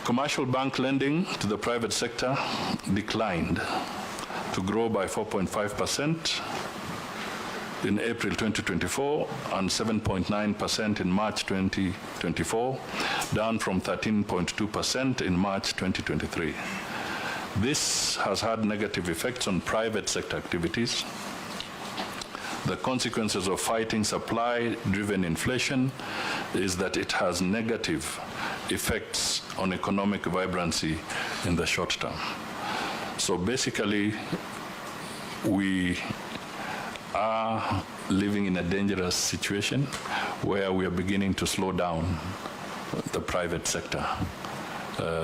Commercial bank lending to the private sector declined to grow by 4.5% in April 2024 and 7.9% in March 2024, down from 13.2% in March 2023. This has had negative effects on private sector activities. The consequences of fighting supply-driven inflation is that it has negative effects on economic vibrancy in the short term. So basically, we are living in a dangerous situation where we are beginning to slow down the private sector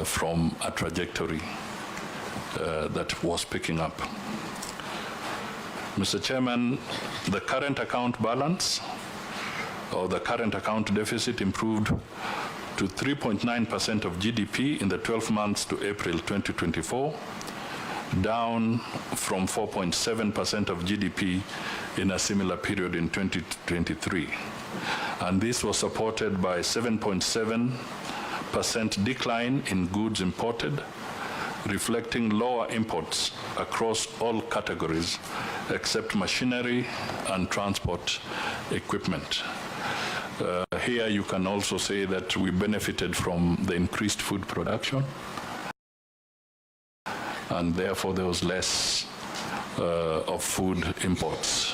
from a trajectory that was picking up. Mr. Chairman, the current account balance or the current account deficit improved to 3.9% of GDP in the 12 months to April 2024, down from 4.7% of GDP in a similar period in 2023. And this was supported by 7.7% decline in goods imported, reflecting lower imports across all categories except machinery and transport equipment. Here you can also say that we benefited from the increased food production, and therefore there was less of food imports.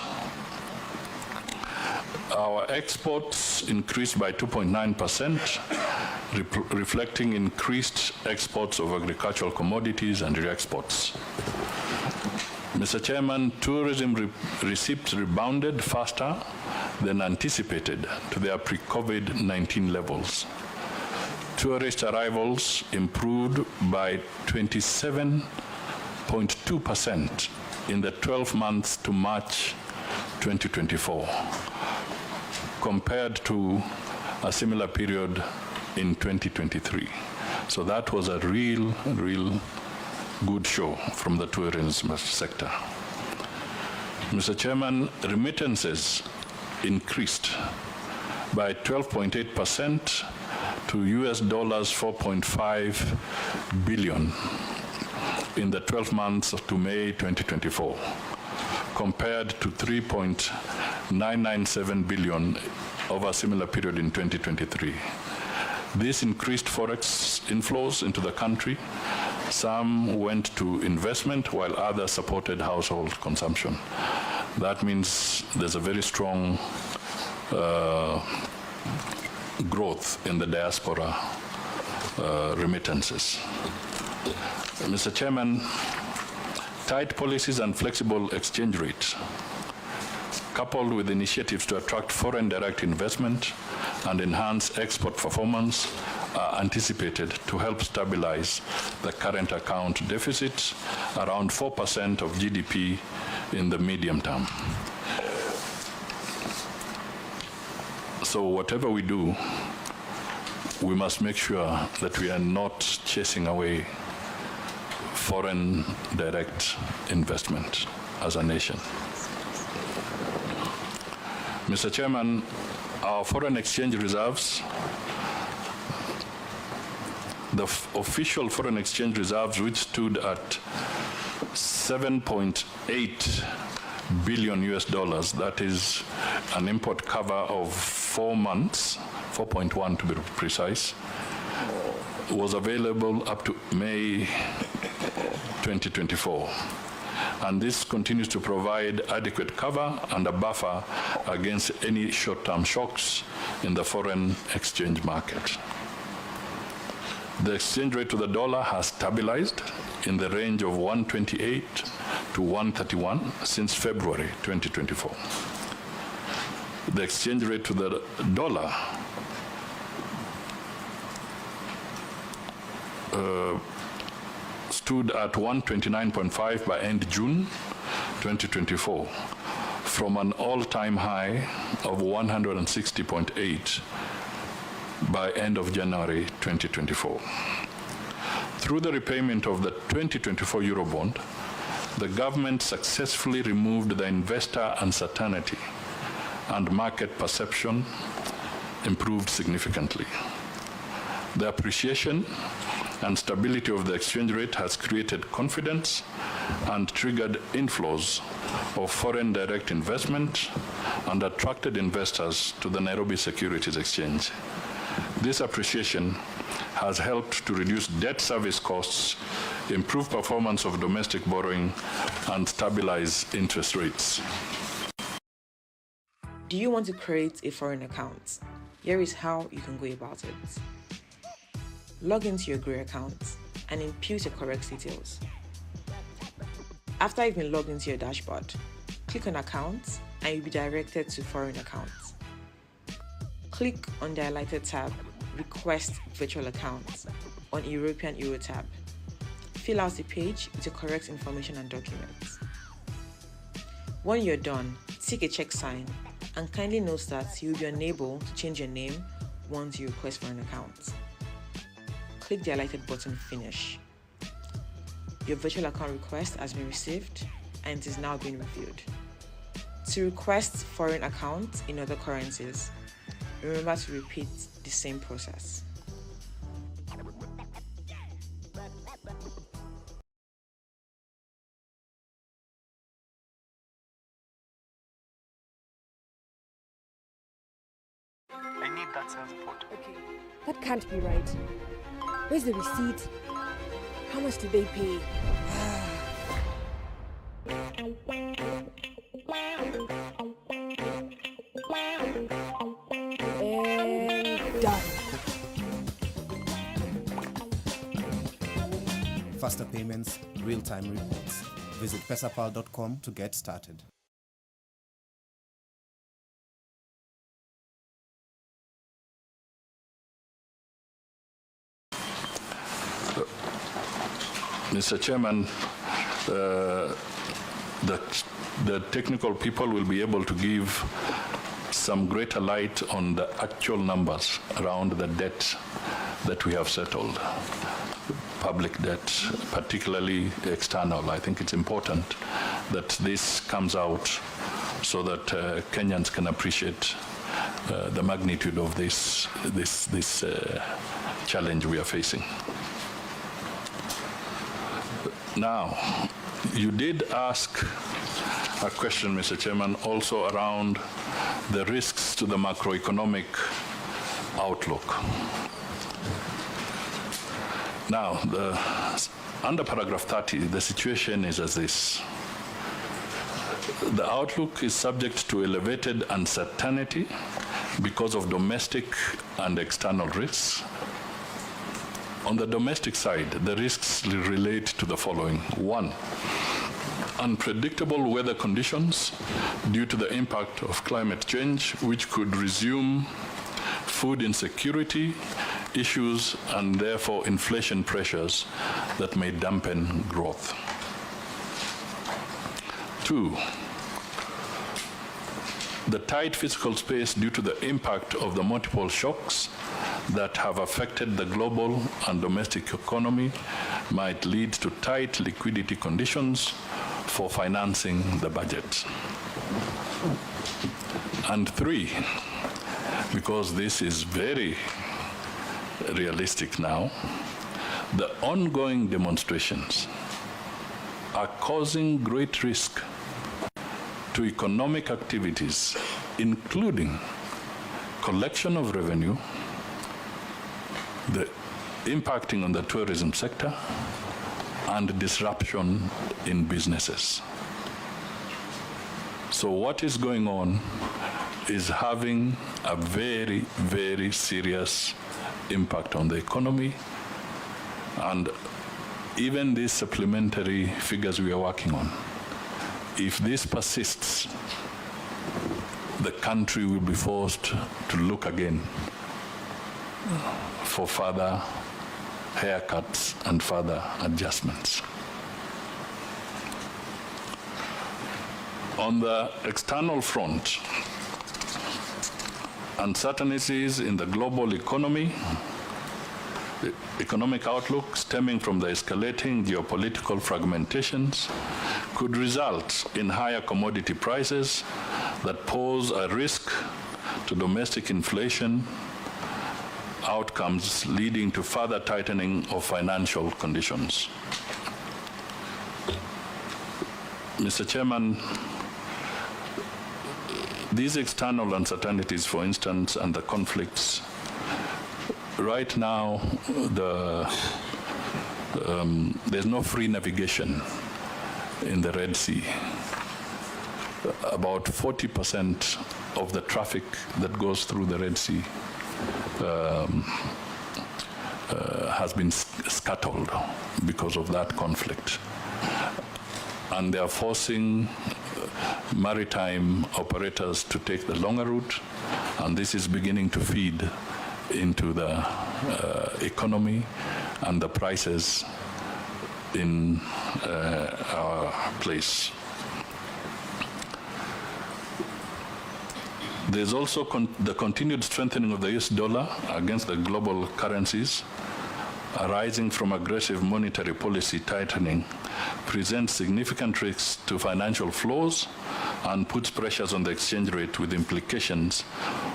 Our exports increased by 2.9%, reflecting increased exports of agricultural commodities and re-exports. Mr. Chairman, tourism receipts rebounded faster than anticipated to their pre-COVID-19 levels. Tourist arrivals improved by 27.2% in the 12 months to March 2024, compared to a similar period in 2023. So that was a real good show from the tourism sector. Mr. Chairman, remittances increased by 12.8% to US $4.5 billion in the 12 months to May 2024, compared to 3.997 billion over a similar period in 2023. This increased forex inflows into the country. Some went to investment while others supported household consumption. That means there's a very strong growth in the diaspora remittances. Mr. Chairman, tight policies and flexible exchange rates, coupled with initiatives to attract foreign direct investment and enhance export performance, are anticipated to help stabilize the current account deficit around 4% of GDP in the medium term. So whatever we do, we must make sure that we are not chasing away foreign direct investment as a nation. Mr. Chairman, our foreign exchange reserves, the official foreign exchange reserves, which stood at $7.8 billion US, that is an import cover of 4 months, 4.1 to be precise, was available up to May 2024. And this continues to provide adequate cover and a buffer against any short-term shocks in the foreign exchange market. The exchange rate to the dollar has stabilized in the range of 128 to 131 since February 2024. The exchange rate to the dollar stood at 129.5 by end June 2024, from an all-time high of 160.8 by end of January 2024. Through the repayment of the 2024 Eurobond, the government successfully removed the investor uncertainty, and market perception improved significantly. The appreciation and stability of the exchange rate has created confidence and triggered inflows of foreign direct investment and attracted investors to the Nairobi Securities Exchange. This appreciation has helped to reduce debt service costs, improve performance of domestic borrowing, and stabilize interest rates. Do you want to create a foreign account? Here is how you can go about it. Log into your Gray account and input your correct details. After you've been logged into your dashboard, click on Accounts and you'll be directed to Foreign Accounts. Click on the highlighted tab, Request Virtual Accounts on European Euro tab. Fill out the page with your correct information and documents. When you're done, tick a check sign and kindly note that you'll be unable to change your name once you request for an account. Click the highlighted button Finish. Your virtual account request has been received and it is now being reviewed. To request foreign accounts in other currencies, remember to repeat the same process. I need that sales report. Okay, that can't be right. Where's the receipt? How much did they pay? And done. Faster payments, real-time reports. Visit pesapal.com to get started. Mr. Chairman, the technical people will be able to give some greater light on the actual numbers around the debt that we have settled, public debt, particularly external. I think it's important that this comes out so that Kenyans can appreciate the magnitude of this challenge we are facing. Now, you did ask a question, Mr. Chairman, also around the risks to the macroeconomic outlook. Now, under paragraph 30, the situation is as this. The outlook is subject to elevated uncertainty because of domestic and external risks. On the domestic side, the risks relate to the following. 1, unpredictable weather conditions due to the impact of climate change, which could resume food insecurity issues and therefore inflation pressures that may dampen growth. 2, the tight fiscal space due to the impact of the multiple shocks that have affected the global and domestic economy might lead to tight liquidity conditions for financing the budget. And 3, because this is very realistic now, the ongoing demonstrations are causing great risk to economic activities, including collection of revenue, the impacting on the tourism sector, and disruption in businesses. So what is going on is having a very, very serious impact on the economy, and even these supplementary figures we are working on, if this persists, the country will be forced to look again for further haircuts and further adjustments. On the external front, uncertainties in the global economy, the economic outlook stemming from the escalating geopolitical fragmentations could result in higher commodity prices that pose a risk to domestic inflation outcomes leading to further tightening of financial conditions. Mr. Chairman, these external uncertainties, for instance, and the conflicts, right now there's no free navigation in the Red Sea. About 40% of the traffic that goes through the Red Sea has been scuttled because of that conflict. And they are forcing maritime operators to take the longer route, and this is beginning to feed into the economy and the prices in our place. There's also the continued strengthening of the US dollar against the global currencies arising from aggressive monetary policy tightening presents significant risks to financial flows and puts pressures on the exchange rate with implications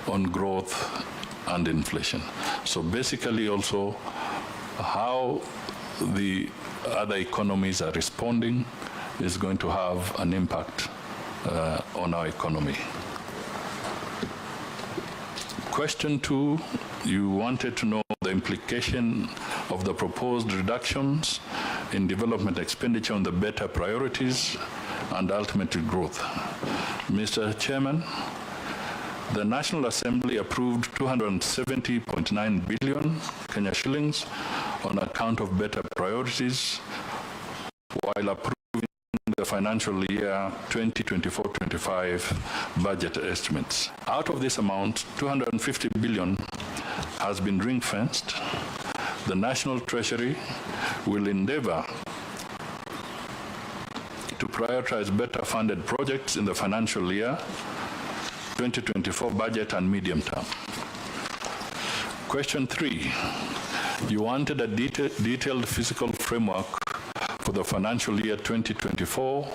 on growth and inflation. So basically also how the other economies are responding is going to have an impact on our economy. Question 2, you wanted to know the implication of the proposed reductions in development expenditure on the better priorities and ultimately growth. Mr. Chairman, the National Assembly approved 270.9 billion Kenya shillings on account of better priorities, while approving the financial year 2024-25 budget estimates. Out of this amount, 250 billion has been ring-fenced. The National Treasury will endeavor to prioritize better funded projects in the financial year 2024 budget and medium term. Question 3, you wanted a detailed fiscal framework for the financial year 2024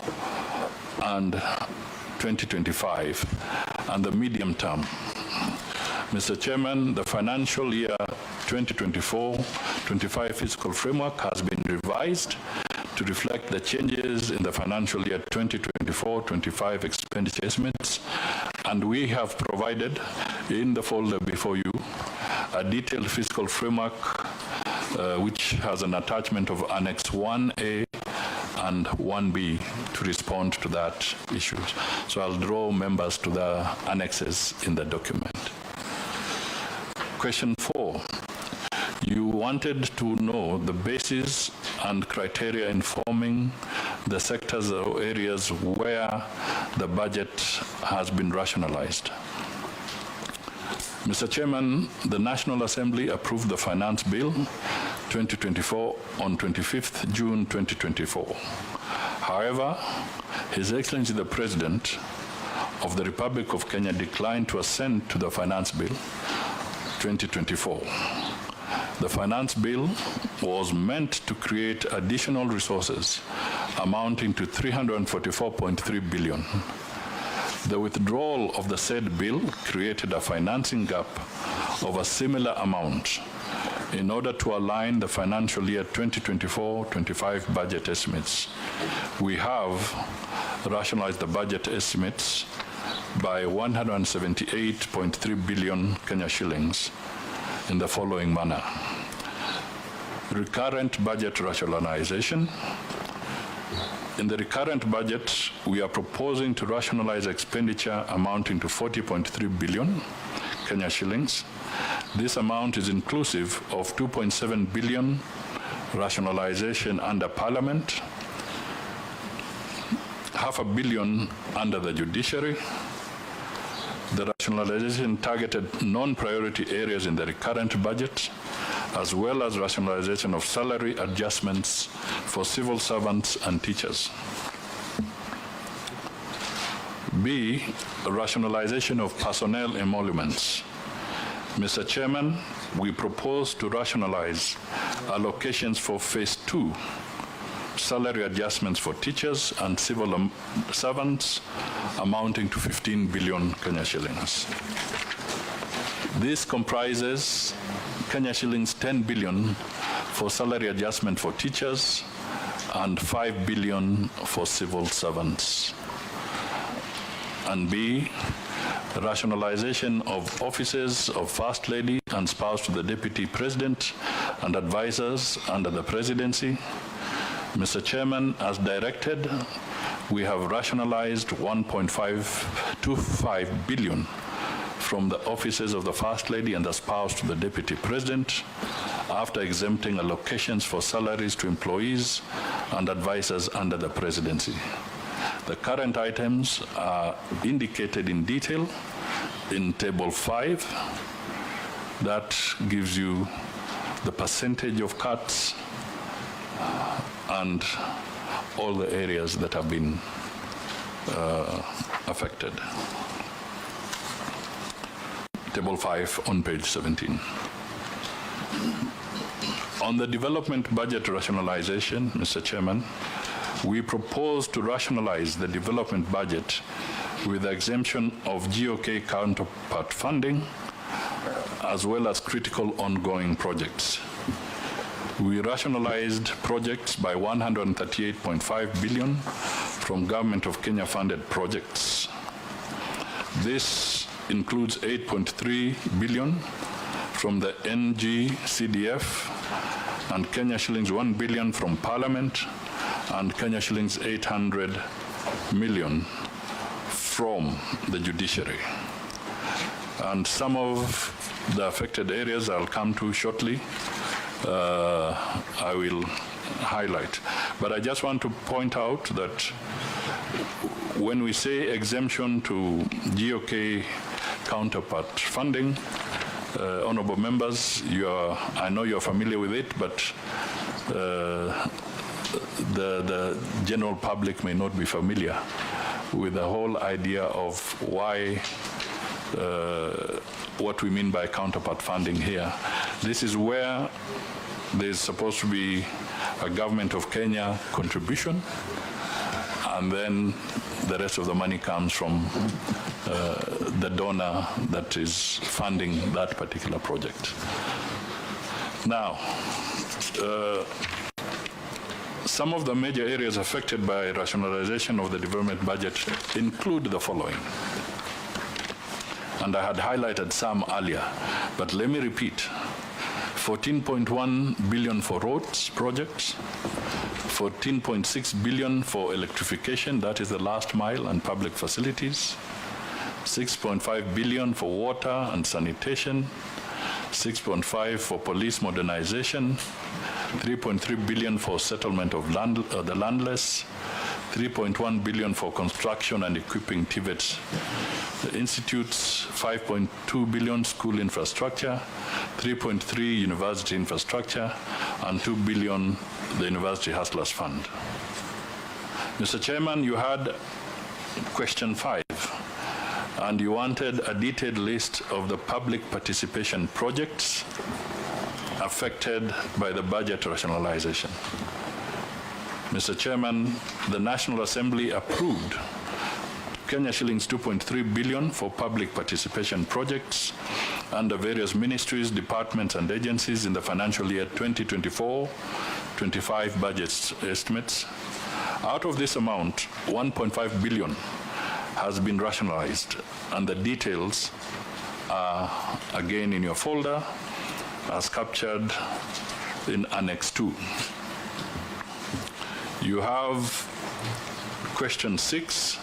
and 2025 and the medium term. Mr. Chairman, the financial year 2024-25 fiscal framework has been revised to reflect the changes in the financial year 2024-25 expenditure estimates, and we have provided in the folder before you a detailed fiscal framework which has an attachment of Annex 1A and 1B to respond to that issue. So I'll draw members to the annexes in the document. Question 4, you wanted to know the basis and criteria informing the sectors or areas where the budget has been rationalized. Mr. Chairman, the National Assembly approved the Finance Bill 2024 on 25th June 2024. However, His Excellency the President of the Republic of Kenya declined to assent to the Finance Bill 2024. The Finance Bill was meant to create additional resources amounting to 344.3 billion. The withdrawal of the said bill created a financing gap of a similar amount in order to align the financial year 2024-25 budget estimates. We have rationalized the budget estimates by 178.3 billion Kenya shillings in the following manner. Recurrent budget rationalization. In the recurrent budget, we are proposing to rationalize expenditure amounting to 40.3 billion Kenya shillings. This amount is inclusive of 2.7 billion rationalization under Parliament, $500 million under the judiciary. The rationalization targeted non-priority areas in the recurrent budget, as well as rationalization of salary adjustments for civil servants and teachers. B, rationalization of personnel emoluments. Mr. Chairman, we propose to rationalize allocations for Phase 2, salary adjustments for teachers and civil servants amounting to 15 billion Kenya shillings. This comprises Kenya shillings 10 billion for salary adjustment for teachers and 5 billion for civil servants. And B, rationalization of offices of First Lady and spouse to the Deputy President and advisors under the Presidency. Mr. Chairman, as directed, we have rationalized 1.525 billion from the offices of the First Lady and the spouse to the Deputy President after exempting allocations for salaries to employees and advisors under the Presidency. The current items are indicated in detail in Table 5. That gives you the percentage of cuts and all the areas that have been affected. Table 5 on page 17. On the development budget rationalization, Mr. Chairman, we propose to rationalize the development budget with the exemption of GOK counterpart funding as well as critical ongoing projects. We rationalized projects by 138.5 billion from Government of Kenya funded projects. This includes 8.3 billion from the NGCDF and Kenya shillings 1 billion from Parliament and Kenya shillings 800 million from the judiciary. And some of the affected areas I'll come to shortly, I will highlight. But I just want to point out that when we say exemption to GOK counterpart funding, honorable members, I know you're familiar with it, but the general public may not be familiar with the whole idea of why, what we mean by counterpart funding here. This is where there's supposed to be a Government of Kenya contribution, and then the rest of the money comes from the donor that is funding that particular project. Now, some of the major areas affected by rationalization of the development budget include the following. And I had highlighted some earlier, but let me repeat. 14.1 billion for roads projects, 14.6 billion for electrification, that is the last mile and public facilities, 6.5 billion for water and sanitation, 6.5 for police modernization, 3.3 billion for settlement of the landless, 3.1 billion for construction and equipping TVET institutes, 5.2 billion school infrastructure, 3.3 university infrastructure, and 2 billion the University Hustlers Fund. Mr. Chairman, you had question 5, and you wanted a detailed list of the public participation projects affected by the budget rationalization. Mr. Chairman, the National Assembly approved Kenya shillings 2.3 billion for public participation projects under various ministries, departments, and agencies in the financial year 2024-25 budget estimates. Out of this amount, 1.5 billion has been rationalized, and the details are again in your folder as captured in Annex 2. You have question 6.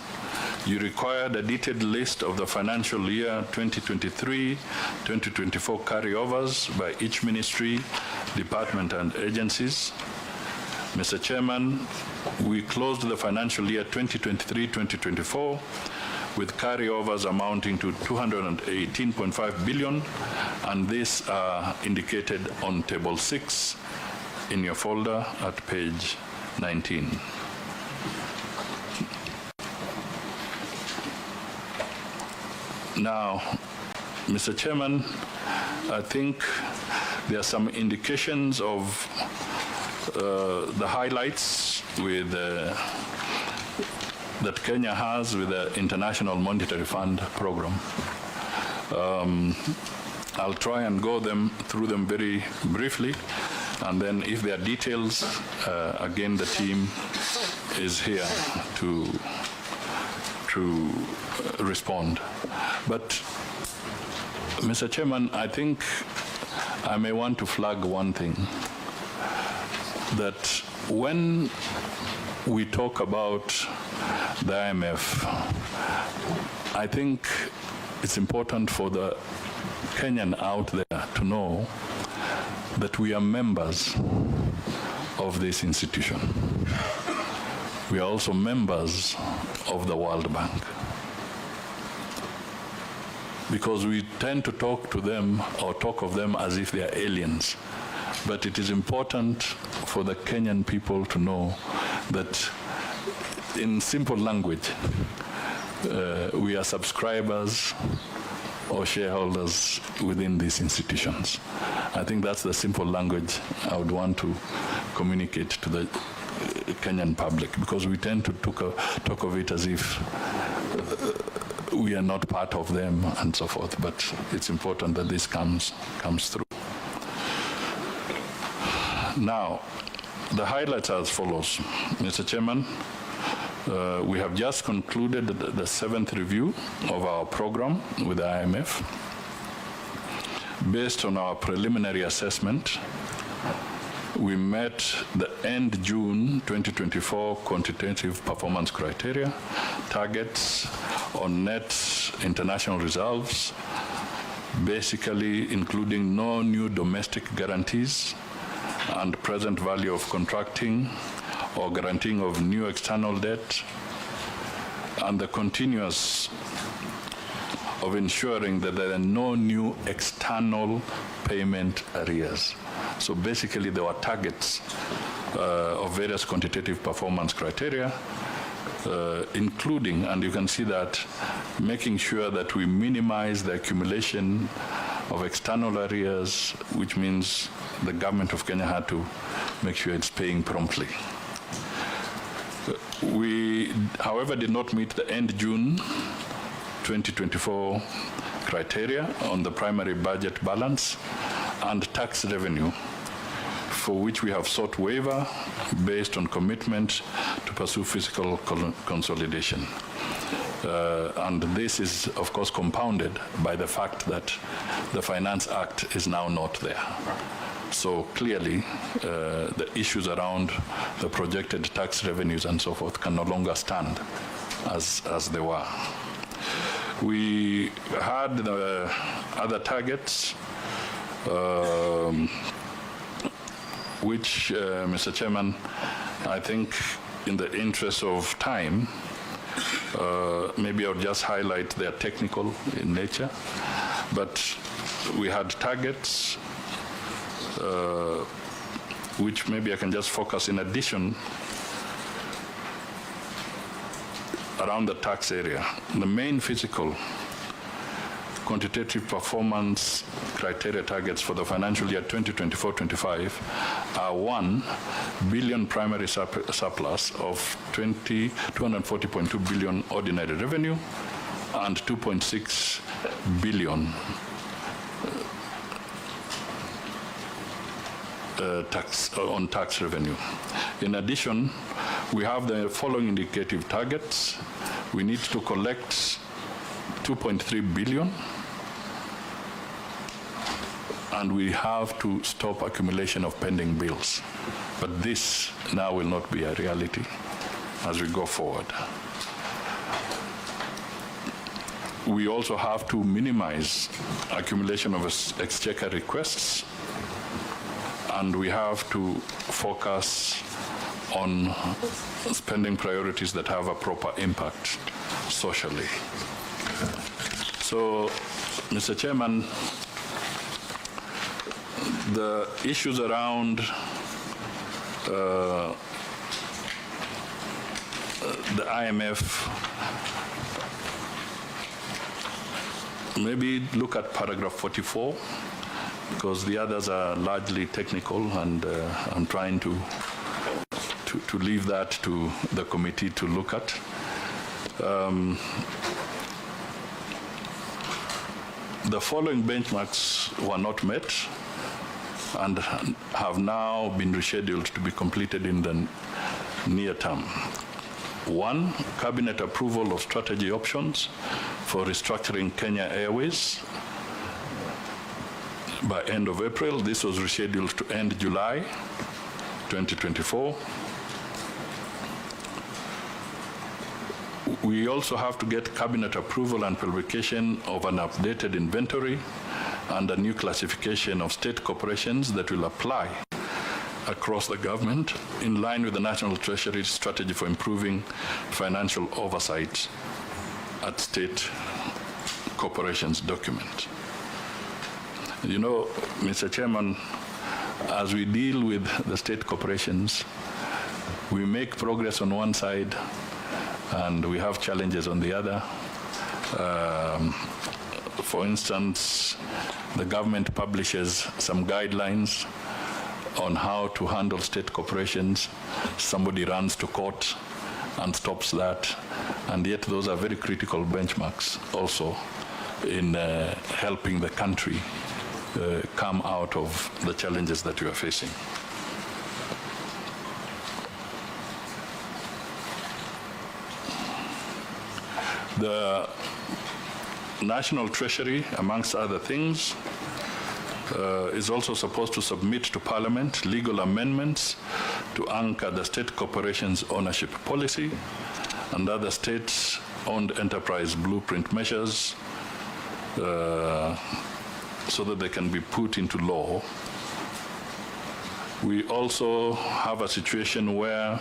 You required a detailed list of the financial year 2023-2024 carryovers by each ministry, department, and agencies. Mr. Chairman, we closed the financial year 2023-2024 with carryovers amounting to 218.5 billion, and these are indicated on Table 6 in your folder at page 19. Now, Mr. Chairman, I think there are some indications of the highlights with that Kenya has with the International Monetary Fund program. I'll try and go through them very briefly, and then if there are details, again, the team is here to respond. But, Mr. Chairman, I think I may want to flag one thing, that when we talk about the IMF, I think it's important for the Kenyan out there to know that we are members of this institution. We are also members of the World Bank. Because we tend to talk to them or talk of them as if they are aliens. But it is important for the Kenyan people to know that in simple language, we are subscribers or shareholders within these institutions. I think that's the simple language I would want to communicate to the Kenyan public, because we tend to talk of it as if we are not part of them and so forth, but it's important that this comes through. Now, the highlights are as follows. Mr. Chairman, we have just concluded the 7th review of our program with the IMF. Based on our preliminary assessment, we met the end June 2024 quantitative performance criteria, targets on net international reserves, basically including no new domestic guarantees and present value of contracting or guaranteeing of new external debt, and the continuous of ensuring that there are no new external payment arrears. So basically there were targets of various quantitative performance criteria, including, and you can see that, making sure that we minimize the accumulation of external arrears, which means the government of Kenya had to make sure it's paying promptly. We, however, did not meet the end June 2024 criteria on the primary budget balance and tax revenue, for which we have sought waiver based on commitment to pursue fiscal consolidation. And this is, of course, compounded by the fact that the Finance Act is now not there. So clearly, the issues around the projected tax revenues and so forth can no longer stand as they were. We had other targets, which, Mr. Chairman, I think in the interest of time, maybe I'll just highlight their technical in nature, but we had targets which maybe I can just focus in addition around the tax area. The main physical quantitative performance criteria targets for the financial year 2024-25 are 1 billion primary surplus of 240.2 billion ordinary revenue and 2.6 billion tax revenue. In addition, we have the following indicative targets. We need to collect 2.3 billion, and we have to stop accumulation of pending bills. But this now will not be a reality as we go forward. We also have to minimize accumulation of exchequer requests, and we have to focus on spending priorities that have a proper impact socially. So, Mr. Chairman, the issues around the IMF, maybe look at paragraph 44, because the others are largely technical, and I'm trying to leave that to the committee to look at. The following benchmarks were not met and have now been rescheduled to be completed in the near term. 1, cabinet approval of strategy options for restructuring Kenya Airways by end of April. This was rescheduled to end July 2024. We also have to get cabinet approval and publication of an updated inventory and a new classification of state corporations that will apply across the government in line with the National Treasury strategy for improving financial oversight at state corporations document. You know, Mr. Chairman, as we deal with the state corporations, we make progress on one side and we have challenges on the other. For instance, the government publishes some guidelines on how to handle state corporations. Somebody runs to court and stops that, and yet those are very critical benchmarks also in helping the country come out of the challenges that we are facing. The National Treasury, amongst other things, is also supposed to submit to Parliament legal amendments to anchor the state corporations' ownership policy and other state-owned enterprise blueprint measures so that they can be put into law. We also have a situation where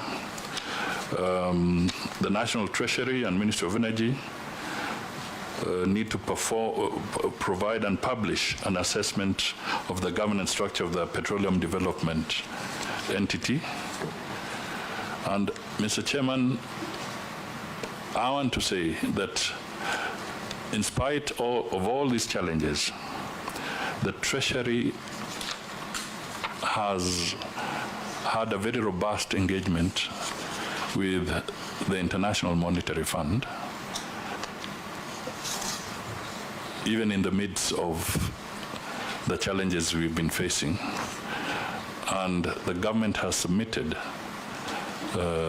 the National Treasury and Ministry of Energy need to provide and publish an assessment of the governance structure of the petroleum development entity. And Mr. Chairman, I want to say that in spite of all these challenges, the Treasury has had a very robust engagement with the International Monetary Fund, even in the midst of the challenges we've been facing. And the government has submitted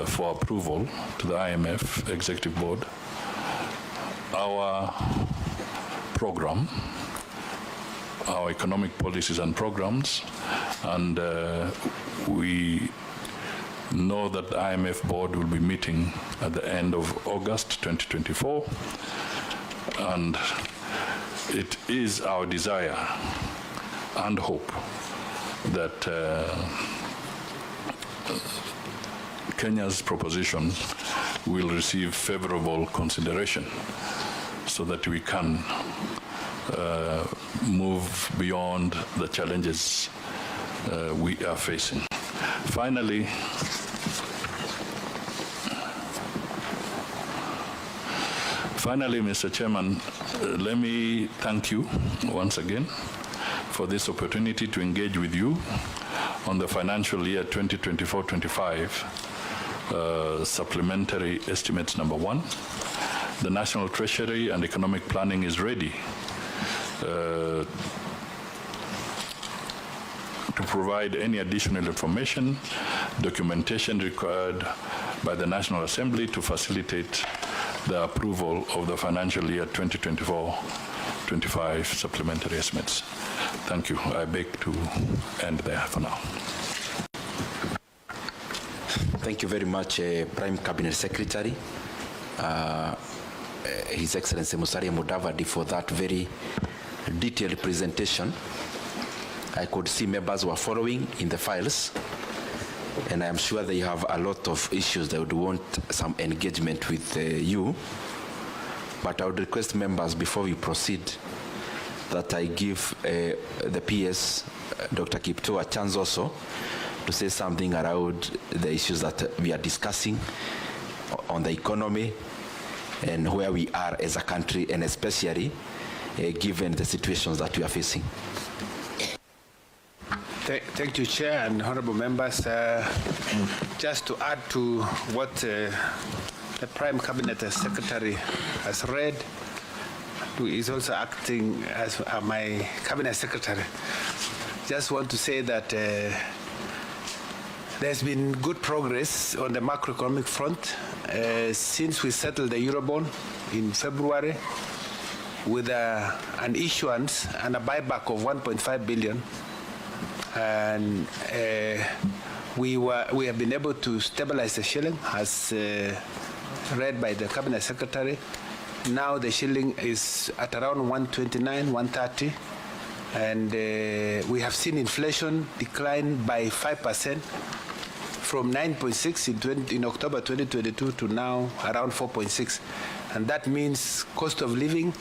for approval to the IMF Executive Board our program, our economic policies and programs, and we know that the IMF board will be meeting at the end of August 2024, and it is our desire and hope that Kenya's proposition will receive favorable consideration so that we can move beyond the challenges we are facing. Finally, Mr. Chairman, let me thank you once again for this opportunity to engage with you on the financial year 2024-25 supplementary estimates number 1. The National Treasury and Economic Planning is ready to provide any additional information, documentation required by the National Assembly to facilitate the approval of the financial year 2024-25 supplementary estimates. Thank you. I beg to end there for now. Thank you very much, Prime Cabinet Secretary, His Excellency Musalia Mudavadi, for that very detailed presentation. I could see members were following in the files, and I am sure they have a lot of issues that would want some engagement with you. But I would request members, before we proceed, that I give the PS, Dr. Kipto, a chance also to say something around the issues that we are discussing on the economy and where we are as a country, and especially given the situations that we are facing. Thank you, Chair and honorable members. Just to add to what the Prime Cabinet Secretary has read, who is also acting as my cabinet secretary, just want to say that there's been good progress on the macroeconomic front since we settled the Eurobond in February with an issuance and a buyback of 1.5 billion. And we have been able to stabilize the shilling, as read by the cabinet secretary. Now the shilling is at around 129, 130, and we have seen inflation decline by 5% from 9.6 in October 2022 to now around 4.6, and that means cost of living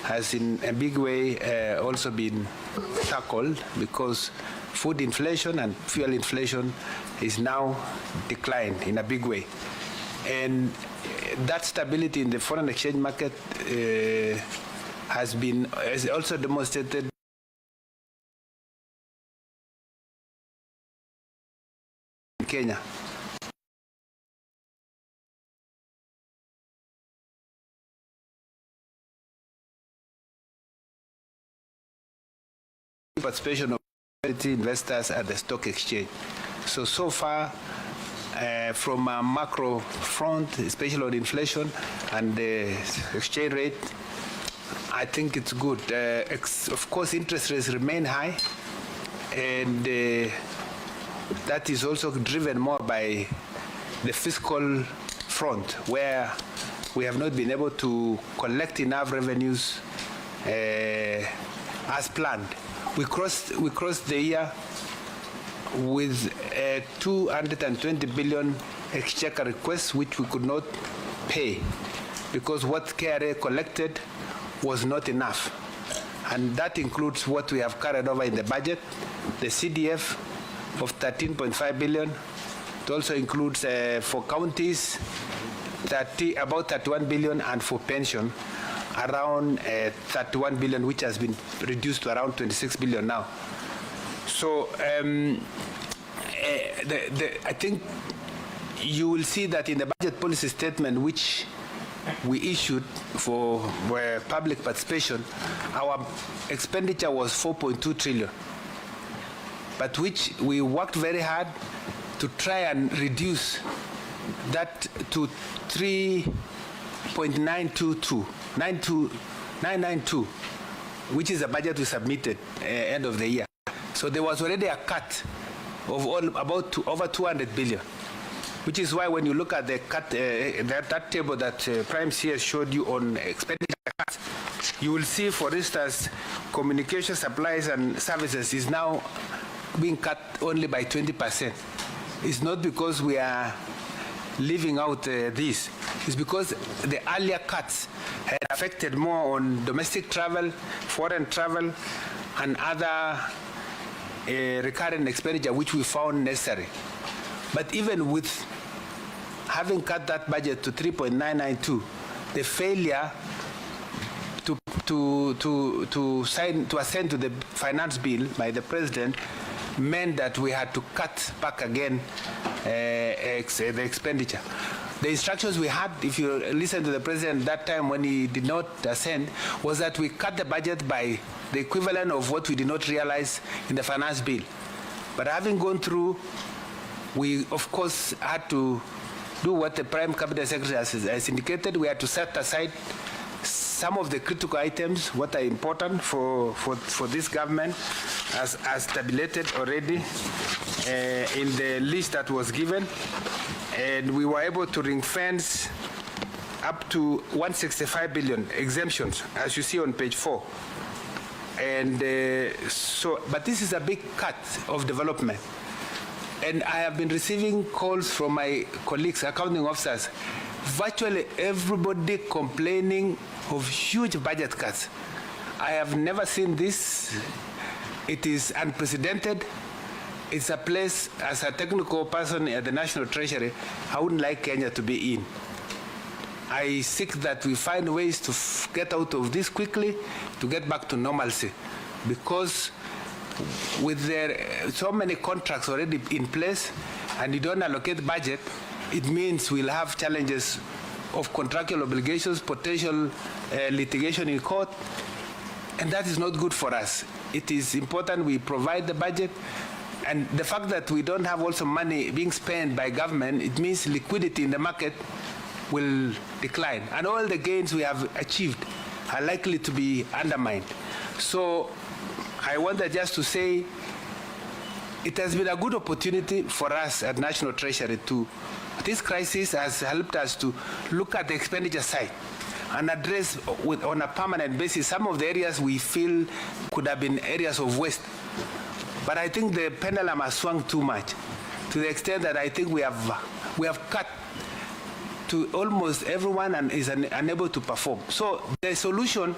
has in a big way also been tackled, because food inflation and fuel inflation is now declined in a big way. And that stability in the foreign exchange market has also demonstrated in Kenya. Participation of investors at the stock exchange. So far, from a macro front, especially on inflation and the exchange rate, I think it's good. Of course, interest rates remain high, and that is also driven more by the fiscal front, where we have not been able to collect enough revenues as planned. We crossed the year with 220 billion exchequer requests, which we could not pay because what KRA collected was not enough. And that includes what we have carried over in the budget, the CDF of 13.5 billion. It also includes for counties about 31 billion, and for pension around 31 billion, which has been reduced to around 26 billion now. So I think you will see that in the budget policy statement, which we issued for public participation, our expenditure was 4.2 trillion, but which we worked very hard to try and reduce that to 3.992, which is the budget we submitted end of the year. So there was already a cut of over 200 billion, which is why when you look at the cut, that table that Prime CS showed you on expenditure cuts, you will see, for instance, communication supplies and services is now being cut only by 20%. It's not because we are leaving out this. It's because the earlier cuts had affected more on domestic travel, foreign travel, and other recurrent expenditure which we found necessary. But even with having cut that budget to 3.992, the failure to assent to the finance bill by the president meant that we had to cut back again the expenditure. The instructions we had, if you listen to the president that time when he did not assent, was that we cut the budget by the equivalent of what we did not realize in the finance bill. But having gone through, we of course had to do what the Prime Cabinet Secretary has indicated. We had to set aside some of the critical items, what are important for this government, as tabulated already in the list that was given. And we were able to ring fence up to 165 billion exemptions, as you see on page 4. And but this is a big cut of development. And I have been receiving calls from my colleagues, accounting officers, virtually everybody complaining of huge budget cuts. I have never seen this. It is unprecedented. It's a place, as a technical person at the National Treasury, I wouldn't like Kenya to be in. I seek that we find ways to get out of this quickly, to get back to normalcy. Because with so many contracts already in place, and you don't allocate budget, it means we'll have challenges of contractual obligations, potential litigation in court, and that is not good for us. It is important we provide the budget, and the fact that we don't have also money being spent by government, it means liquidity in the market will decline, and all the gains we have achieved are likely to be undermined. So I wanted just to say it has been a good opportunity for us at National Treasury to, this crisis has helped us to look at the expenditure side and address on a permanent basis some of the areas we feel could have been areas of waste. But I think the pendulum has swung too much, to the extent that I think we have cut to almost everyone and is unable to perform. So the solution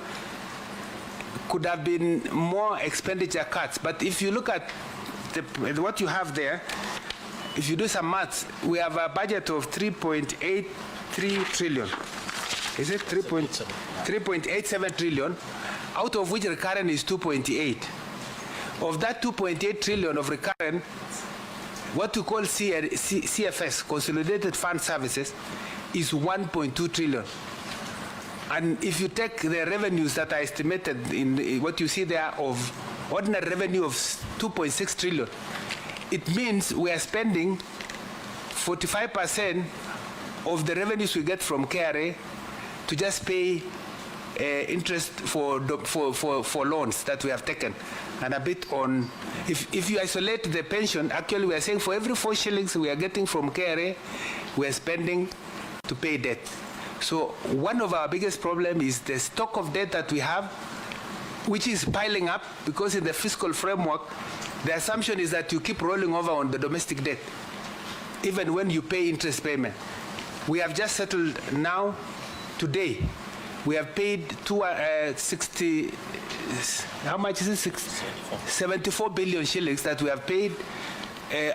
could have been more expenditure cuts. But if you look at what you have there, if you do some maths, we have a budget of 3.83 trillion. Is it 3.87 trillion, out of which recurrent is 2.8. Of that 2.8 trillion of recurrent, what we call CFS, Consolidated Fund Services, is 1.2 trillion. And if you take the revenues that are estimated in what you see there of ordinary revenue of 2.6 trillion, it means we are spending 45% of the revenues we get from KRA to just pay interest for loans that we have taken, and a bit on, if you isolate the pension, actually we are saying for every 4 shillings we are getting from KRA, we are spending to pay debt. So one of our biggest problems is the stock of debt that we have, which is piling up, because in the fiscal framework, the assumption is that you keep rolling over on the domestic debt, even when you pay interest payment. We have just settled now, today, we have paid 60, how much is it? 74 billion shillings that we have paid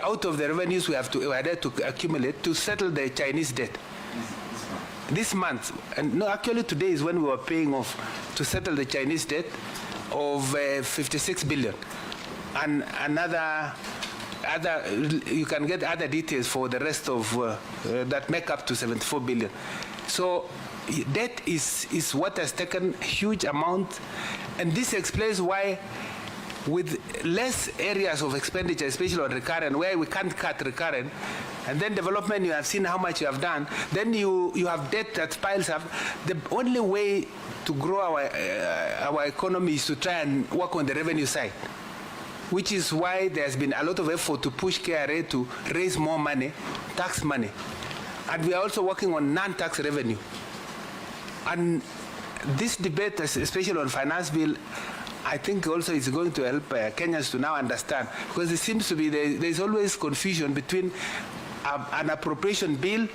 out of the revenues we had to accumulate to settle the Chinese debt. This month, and no, actually today is when we were paying off to settle the Chinese debt of 56 billion. And you can get other details for the rest of that make up to 74 billion. So debt is what has taken a huge amount, and this explains why with less areas of expenditure, especially on recurrent, where we can't cut recurrent, and then development, you have seen how much you have done, then you have debt that piles up. The only way to grow our economy is to try and work on the revenue side, which is why there's been a lot of effort to push KRA to raise more money, tax money. And we are also working on non-tax revenue. And this debate, especially on finance bill, I think also is going to help Kenyans to now understand, because it seems to be there's always confusion between an appropriation bill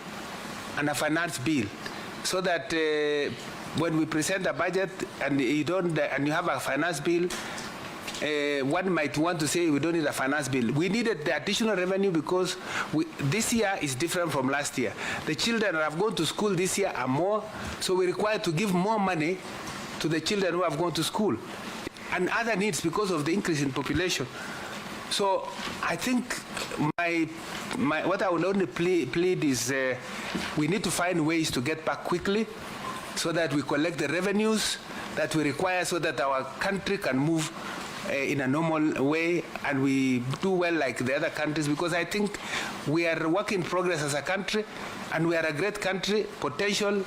and a finance bill, so that when we present a budget and you have a finance bill, one might want to say we don't need a finance bill. We needed the additional revenue because this year is different from last year. The children that have gone to school this year are more, so we're required to give more money to the children who have gone to school, and other needs because of the increase in population. So I think what I would only plead is we need to find ways to get back quickly so that we collect the revenues that we require so that our country can move in a normal way and we do well like the other countries, because I think we are a work in progress as a country, and we are a great country, potential,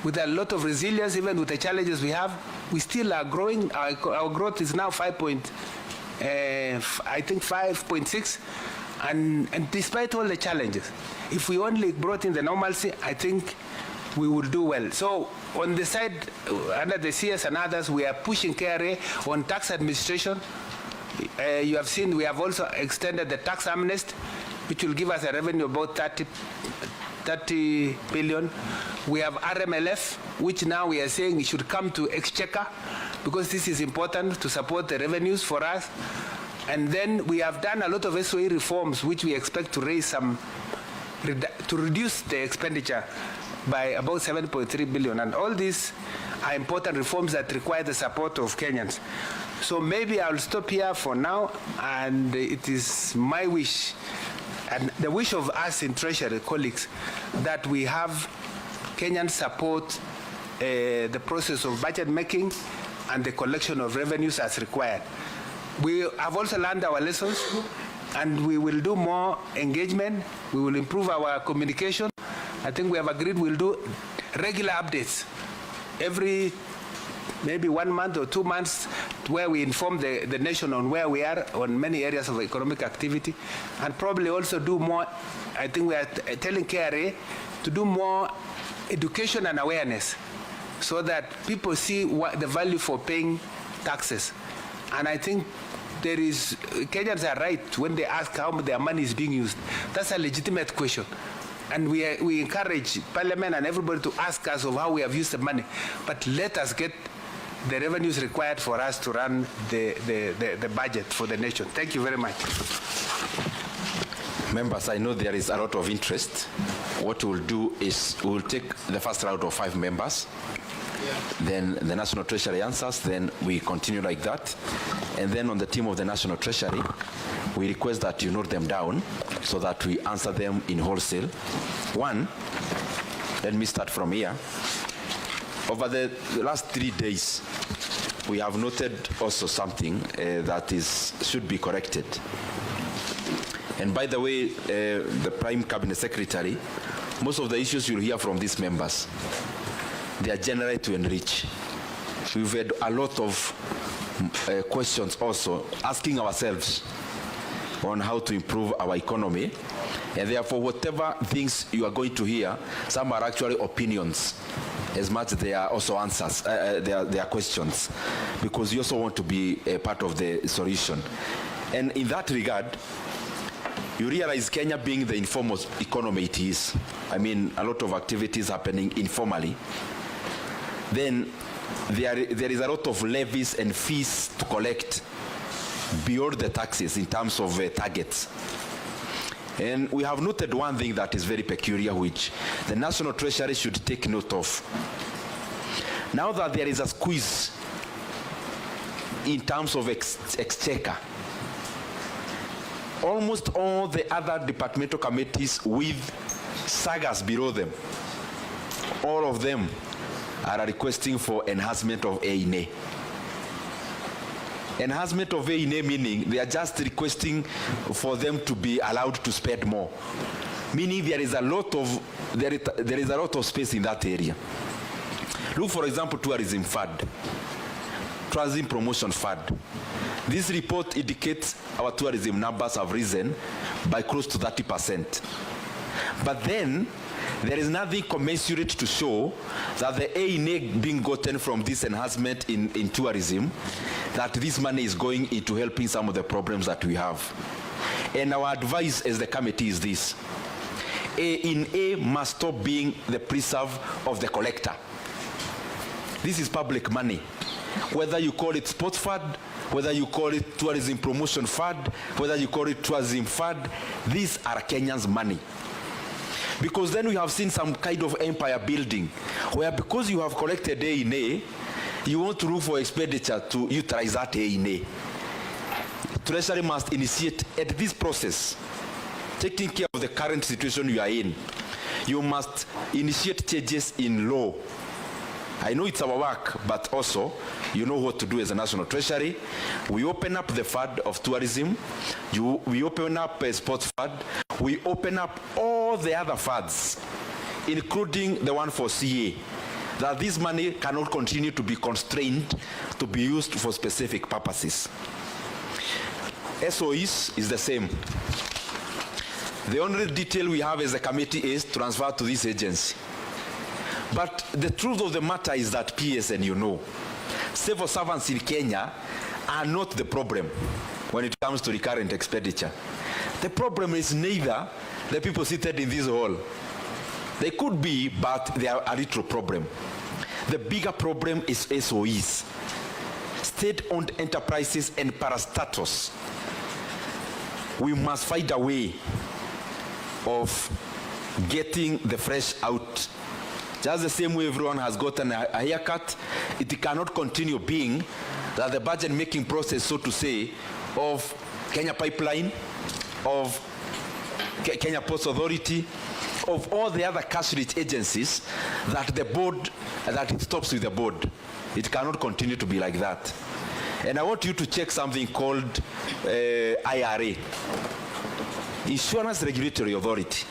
with a lot of resilience. Even with the challenges we have, we still are growing. Our growth is now 5.6, and despite all the challenges, if we only brought in the normalcy, I think we will do well. So on the side, under the CS and others, we are pushing KRA on tax administration. You have seen we have also extended the tax amnesty, which will give us a revenue of about 30 billion. We have RMLF, which now we are saying it should come to Exchequer, because this is important to support the revenues for us. And then we have done a lot of SOE reforms, which we expect to raise to reduce the expenditure by about 7.3 billion. And all these are important reforms that require the support of Kenyans. So maybe I'll stop here for now, and it is my wish and the wish of us in Treasury colleagues that we have Kenyans support the process of budget making and the collection of revenues as required. We have also learned our lessons, and we will do more engagement. We will improve our communication. I think we have agreed we'll do regular updates every maybe 1 month or 2 months, where we inform the nation on where we are on many areas of economic activity, and probably also do more. I think we are telling KRA to do more education and awareness so that people see what the value for paying taxes. And I think Kenyans are right when they ask how their money is being used. That's a legitimate question. And we encourage Parliament and everybody to ask us of how we have used the money. But let us get the revenues required for us to run the budget for the nation. Thank you very much. Members, I know there is a lot of interest. What we'll do is we'll take the first round of 5 members. Then the National Treasury answers, then we continue like that. And then on the team of the National Treasury, we request that you note them down so that we answer them in wholesale. 1, let me start from here. Over the last 3 days, we have noted also something that should be corrected. And by the way, the Prime Cabinet Secretary, most of the issues you'll hear from these members, they are generally to enrich. We've had a lot of questions also asking ourselves on how to improve our economy, and therefore whatever things you are going to hear, some are actually opinions as much as they are also answers, they are questions, because you also want to be a part of the solution. And in that regard, you realize Kenya being the informal economy it is, I mean a lot of activities happening informally, then there is a lot of levies and fees to collect beyond the taxes in terms of targets. And we have noted one thing that is very peculiar, which the National Treasury should take note of. Now that there is a squeeze in terms of exchequer, almost all the other departmental committees with sagas below them, all of them are requesting for enhancement of A&A. Enhancement of A&A meaning they are just requesting for them to be allowed to spend more, meaning there is a lot of space in that area. Look, for example, tourism fund, tourism promotion fund. This report indicates our tourism numbers have risen by close to 30%. But then there is nothing commensurate to show that the A&A being gotten from this enhancement in tourism, that this money is going into helping some of the problems that we have. And our advice as the committee is this: A&A must stop being the preserve of the collector. This is public money. Whether you call it sports fund, whether you call it tourism promotion fund, whether you call it tourism fund, these are Kenyans' money. Because then we have seen some kind of empire building, where because you have collected A&A, you want to look for expenditure to utilize that A&A. Treasury must initiate at this process, taking care of the current situation you are in. You must initiate changes in law. I know it's our work, but also you know what to do as a National Treasury. We open up the fund of tourism. We open up a sports fund. We open up all the other funds, including the one for CA, that this money cannot continue to be constrained to be used for specific purposes. SOEs is the same. The only detail we have as a committee is transfer to this agency. But the truth of the matter is that PSN, you know, civil servants in Kenya are not the problem when it comes to recurrent expenditure. The problem is neither the people seated in this hall. They could be, but they are a little problem. The bigger problem is SOEs, state-owned enterprises and parastatus. We must find a way of getting the fresh out. Just the same way everyone has gotten a haircut, it cannot continue being that the budget making process, so to say, of Kenya Pipeline, of Kenya Ports Authority, of all the other cash-rich agencies that it stops with the board. It cannot continue to be like that. And I want you to check something called IRA, Insurance Regulatory Authority.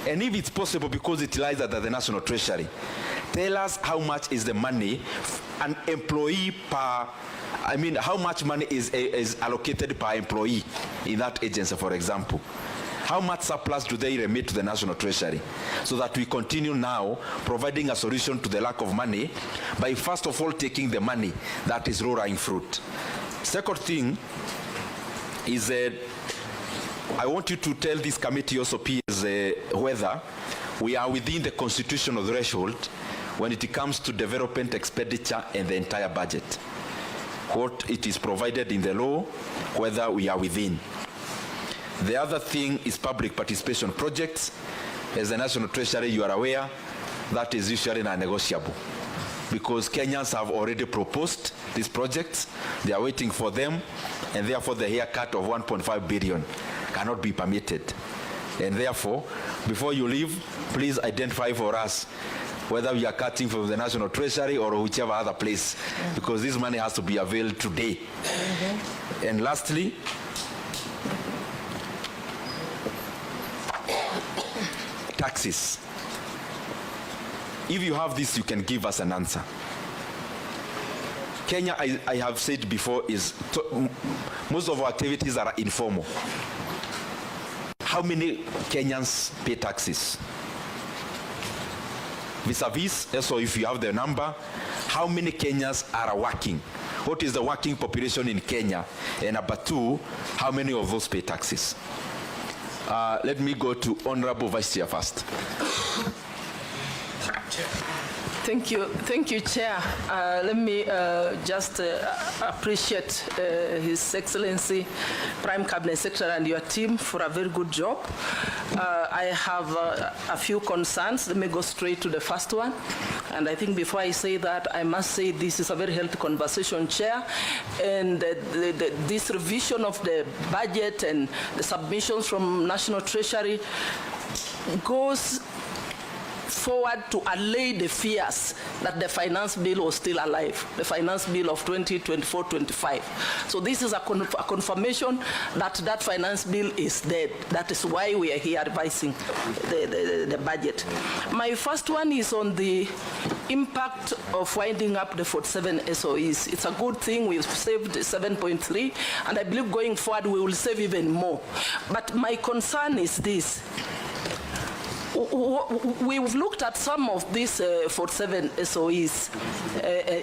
And if it's possible, because it lies under the National Treasury, tell us how much is the money an employee per, how much money is allocated per employee in that agency, for example. How much surplus do they remit to the National Treasury? So that we continue now providing a solution to the lack of money by first of all taking the money that is low-lying fruit. Second thing is I want you to tell this committee also, please, whether we are within the constitutional threshold when it comes to development expenditure and the entire budget. What it is provided in the law, whether we are within. The other thing is public participation projects. As the National Treasury, you are aware, that is usually non-negotiable because Kenyans have already proposed these projects. They are waiting for them, and therefore the haircut of 1.5 billion cannot be permitted. And therefore, before you leave, please identify for us whether we are cutting from the National Treasury or whichever other place, because this money has to be availed today. And lastly, taxes. If you have this, you can give us an answer. Kenya, I have said before, most of our activities are informal. How many Kenyans pay taxes? Vis-a-vis, so if you have the number, how many Kenyans are working? What is the working population in Kenya? And number two, how many of those pay taxes? Let me go to Honorable Vice Chair first. Thank you, Chair. Let me just appreciate His Excellency Prime Cabinet Secretary and your team for a very good job. I have a few concerns. Let me go straight to the first one. And I think before I say that, I must say this is a very healthy conversation, Chair. And this revision of the budget and the submissions from National Treasury goes forward to allay the fears that the finance bill was still alive, the finance bill of 2024-25. So this is a confirmation that that finance bill is dead. That is why we are here revising the budget. My first one is on the impact of winding up the 47 SOEs. It's a good thing. We've saved 7.3, and I believe going forward we will save even more. But my concern is this. We've looked at some of these 47 SOEs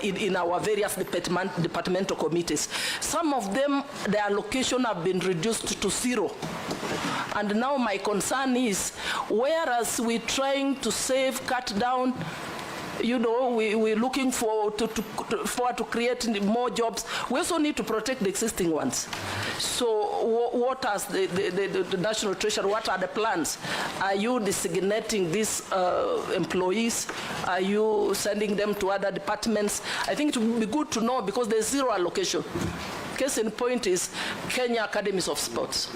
in our various departmental committees. Some of them, their allocation have been reduced to 0. And now my concern is, whereas we're trying to save, cut down, we're looking forward to create more jobs, we also need to protect the existing ones. So what has the National Treasury, what are the plans? Are you designating these employees? Are you sending them to other departments? I think it would be good to know, because there's 0 allocation. Case in point is Kenya Academies of Sports.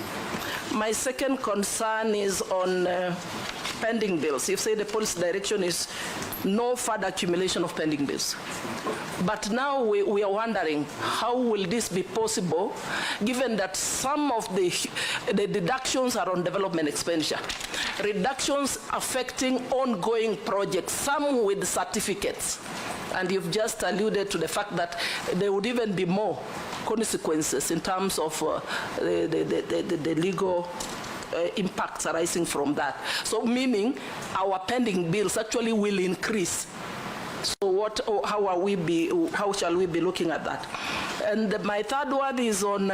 My second concern is on pending bills. You say the policy direction is no further accumulation of pending bills. But now we are wondering, how will this be possible, given that some of the deductions are on development expenditure, reductions affecting ongoing projects, some with certificates, and you've just alluded to the fact that there would even be more consequences in terms of the legal impacts arising from that. So meaning our pending bills actually will increase. So how shall we be looking at that? And my third one is on,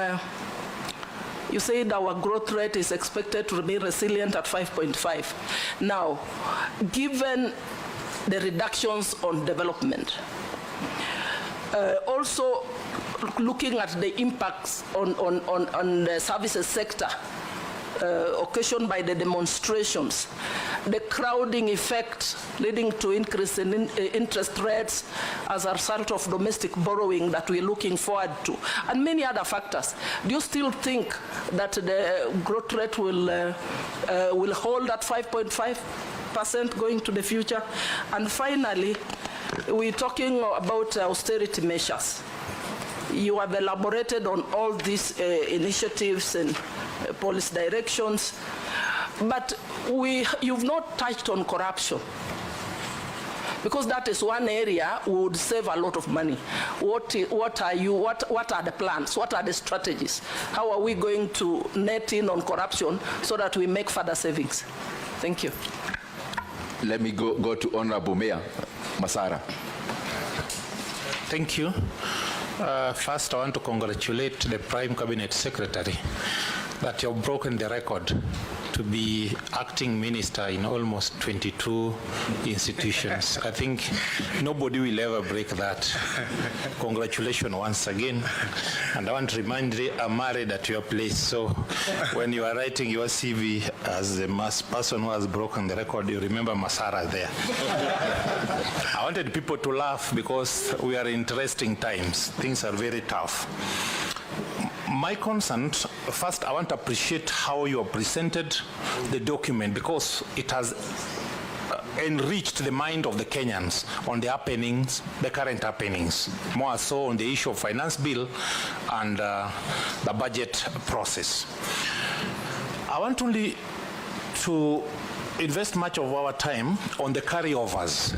you said our growth rate is expected to remain resilient at 5.5. Now, given the reductions on development, also looking at the impacts on the services sector, occasioned by the demonstrations, the crowding effect leading to increase in interest rates as a result of domestic borrowing that we're looking forward to, and many other factors. Do you still think that the growth rate will hold at 5.5% going to the future? And finally, we're talking about austerity measures. You have elaborated on all these initiatives and policy directions, but you've not touched on corruption, because that is one area we would save a lot of money. What are the plans? What are the strategies? How are we going to net in on corruption so that we make further savings? Thank you. Let me go to Honorable Mayor Masara. Thank you. First, I want to congratulate the Prime Cabinet Secretary that you have broken the record to be acting minister in almost 22 institutions. I think nobody will ever break that. Congratulations once again. And I want to remind you, I'm married at your place, so when you are writing your CV as the person who has broken the record, you remember Masara there. I wanted people to laugh because we are in interesting times. Things are very tough. My concern, first, I want to appreciate how you have presented the document, because it has enriched the mind of the Kenyans on the happenings, the current happenings, more so on the issue of finance bill and the budget process. I want only to invest much of our time on the carryovers.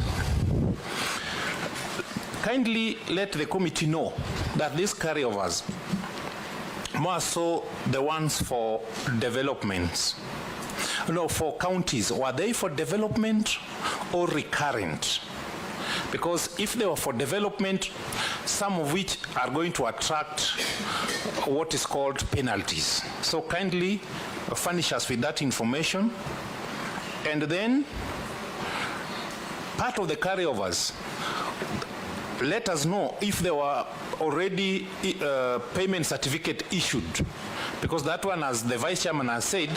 Kindly let the committee know that these carryovers, more so the ones for developments, for counties, were they for development or recurrent? Because if they were for development, some of which are going to attract what is called penalties. So kindly furnish us with that information. And then part of the carryovers, let us know if there were already payment certificate issued, because that one, as the Vice Chairman has said,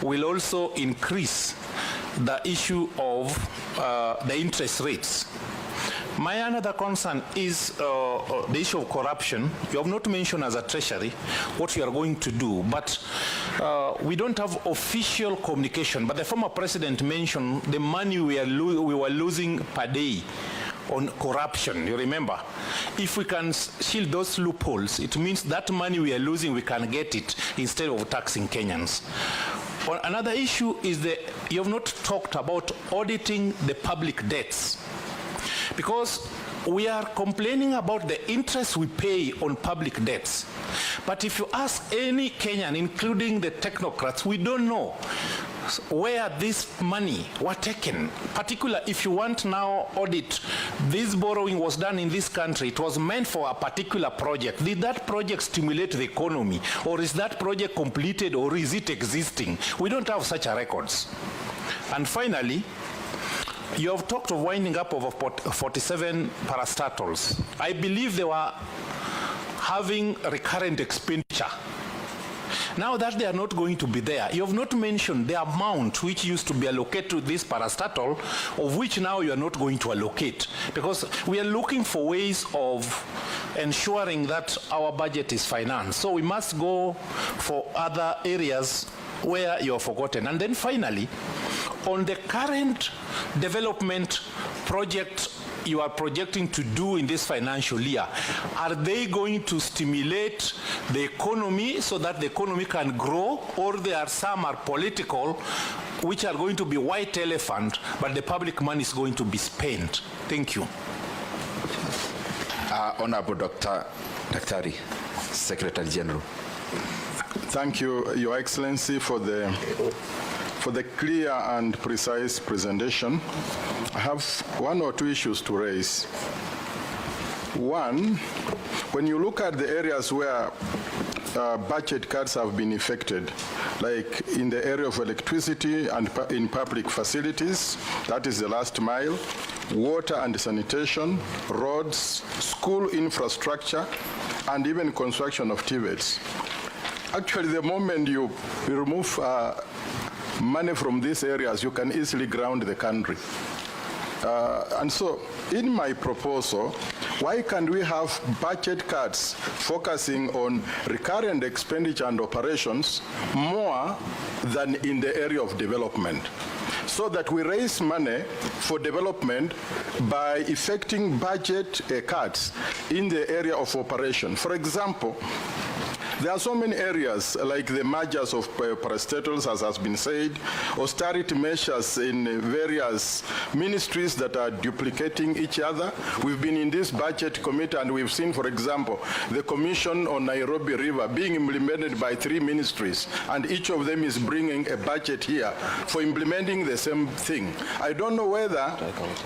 will also increase the issue of the interest rates. My another concern is the issue of corruption. You have not mentioned as a treasury what you are going to do, but we don't have official communication. But the former president mentioned the money we were losing per day on corruption, you remember? If we can shield those loopholes, it means that money we are losing, we can get it instead of taxing Kenyans. Another issue is you have not talked about auditing the public debts, because we are complaining about the interest we pay on public debts. But if you ask any Kenyan, including the technocrats, we don't know where this money were taken. Particularly if you want now audit, this borrowing was done in this country, it was meant for a particular project. Did that project stimulate the economy? Or is that project completed, or is it existing? We don't have such a records. And finally, you have talked of winding up of 47 parastatals. I believe they were having recurrent expenditure. Now that they are not going to be there, you have not mentioned the amount which used to be allocated to this parastatal, of which now you are not going to allocate, because we are looking for ways of ensuring that our budget is financed. So we must go for other areas where you are forgotten. And then finally, on the current development project you are projecting to do in this financial year, are they going to stimulate the economy so that the economy can grow, or there are some are political, which are going to be white elephant, but the public money is going to be spent? Thank you. Honorable Dr. Daktari, Secretary General. Thank you, Your Excellency, for the clear and precise presentation. I have one or two issues to raise. One, when you look at the areas where budget cuts have been effected, like in the area of electricity and in public facilities, that is the last mile, water and sanitation, roads, school infrastructure, and even construction of TVETs. Actually, the moment you remove money from these areas, you can easily ground the country. And so, in my proposal, why can't we have budget cuts focusing on recurrent expenditure and operations more than in the area of development? So that we raise money for development by effecting budget cuts in the area of operation. For example, there are so many areas like the mergers of parastatals, as has been said, austerity measures in various ministries that are duplicating each other. We've been in this budget committee and we've seen, for example, the commission on Nairobi River being implemented by 3 ministries, and each of them is bringing a budget here for implementing the same thing. I don't know whether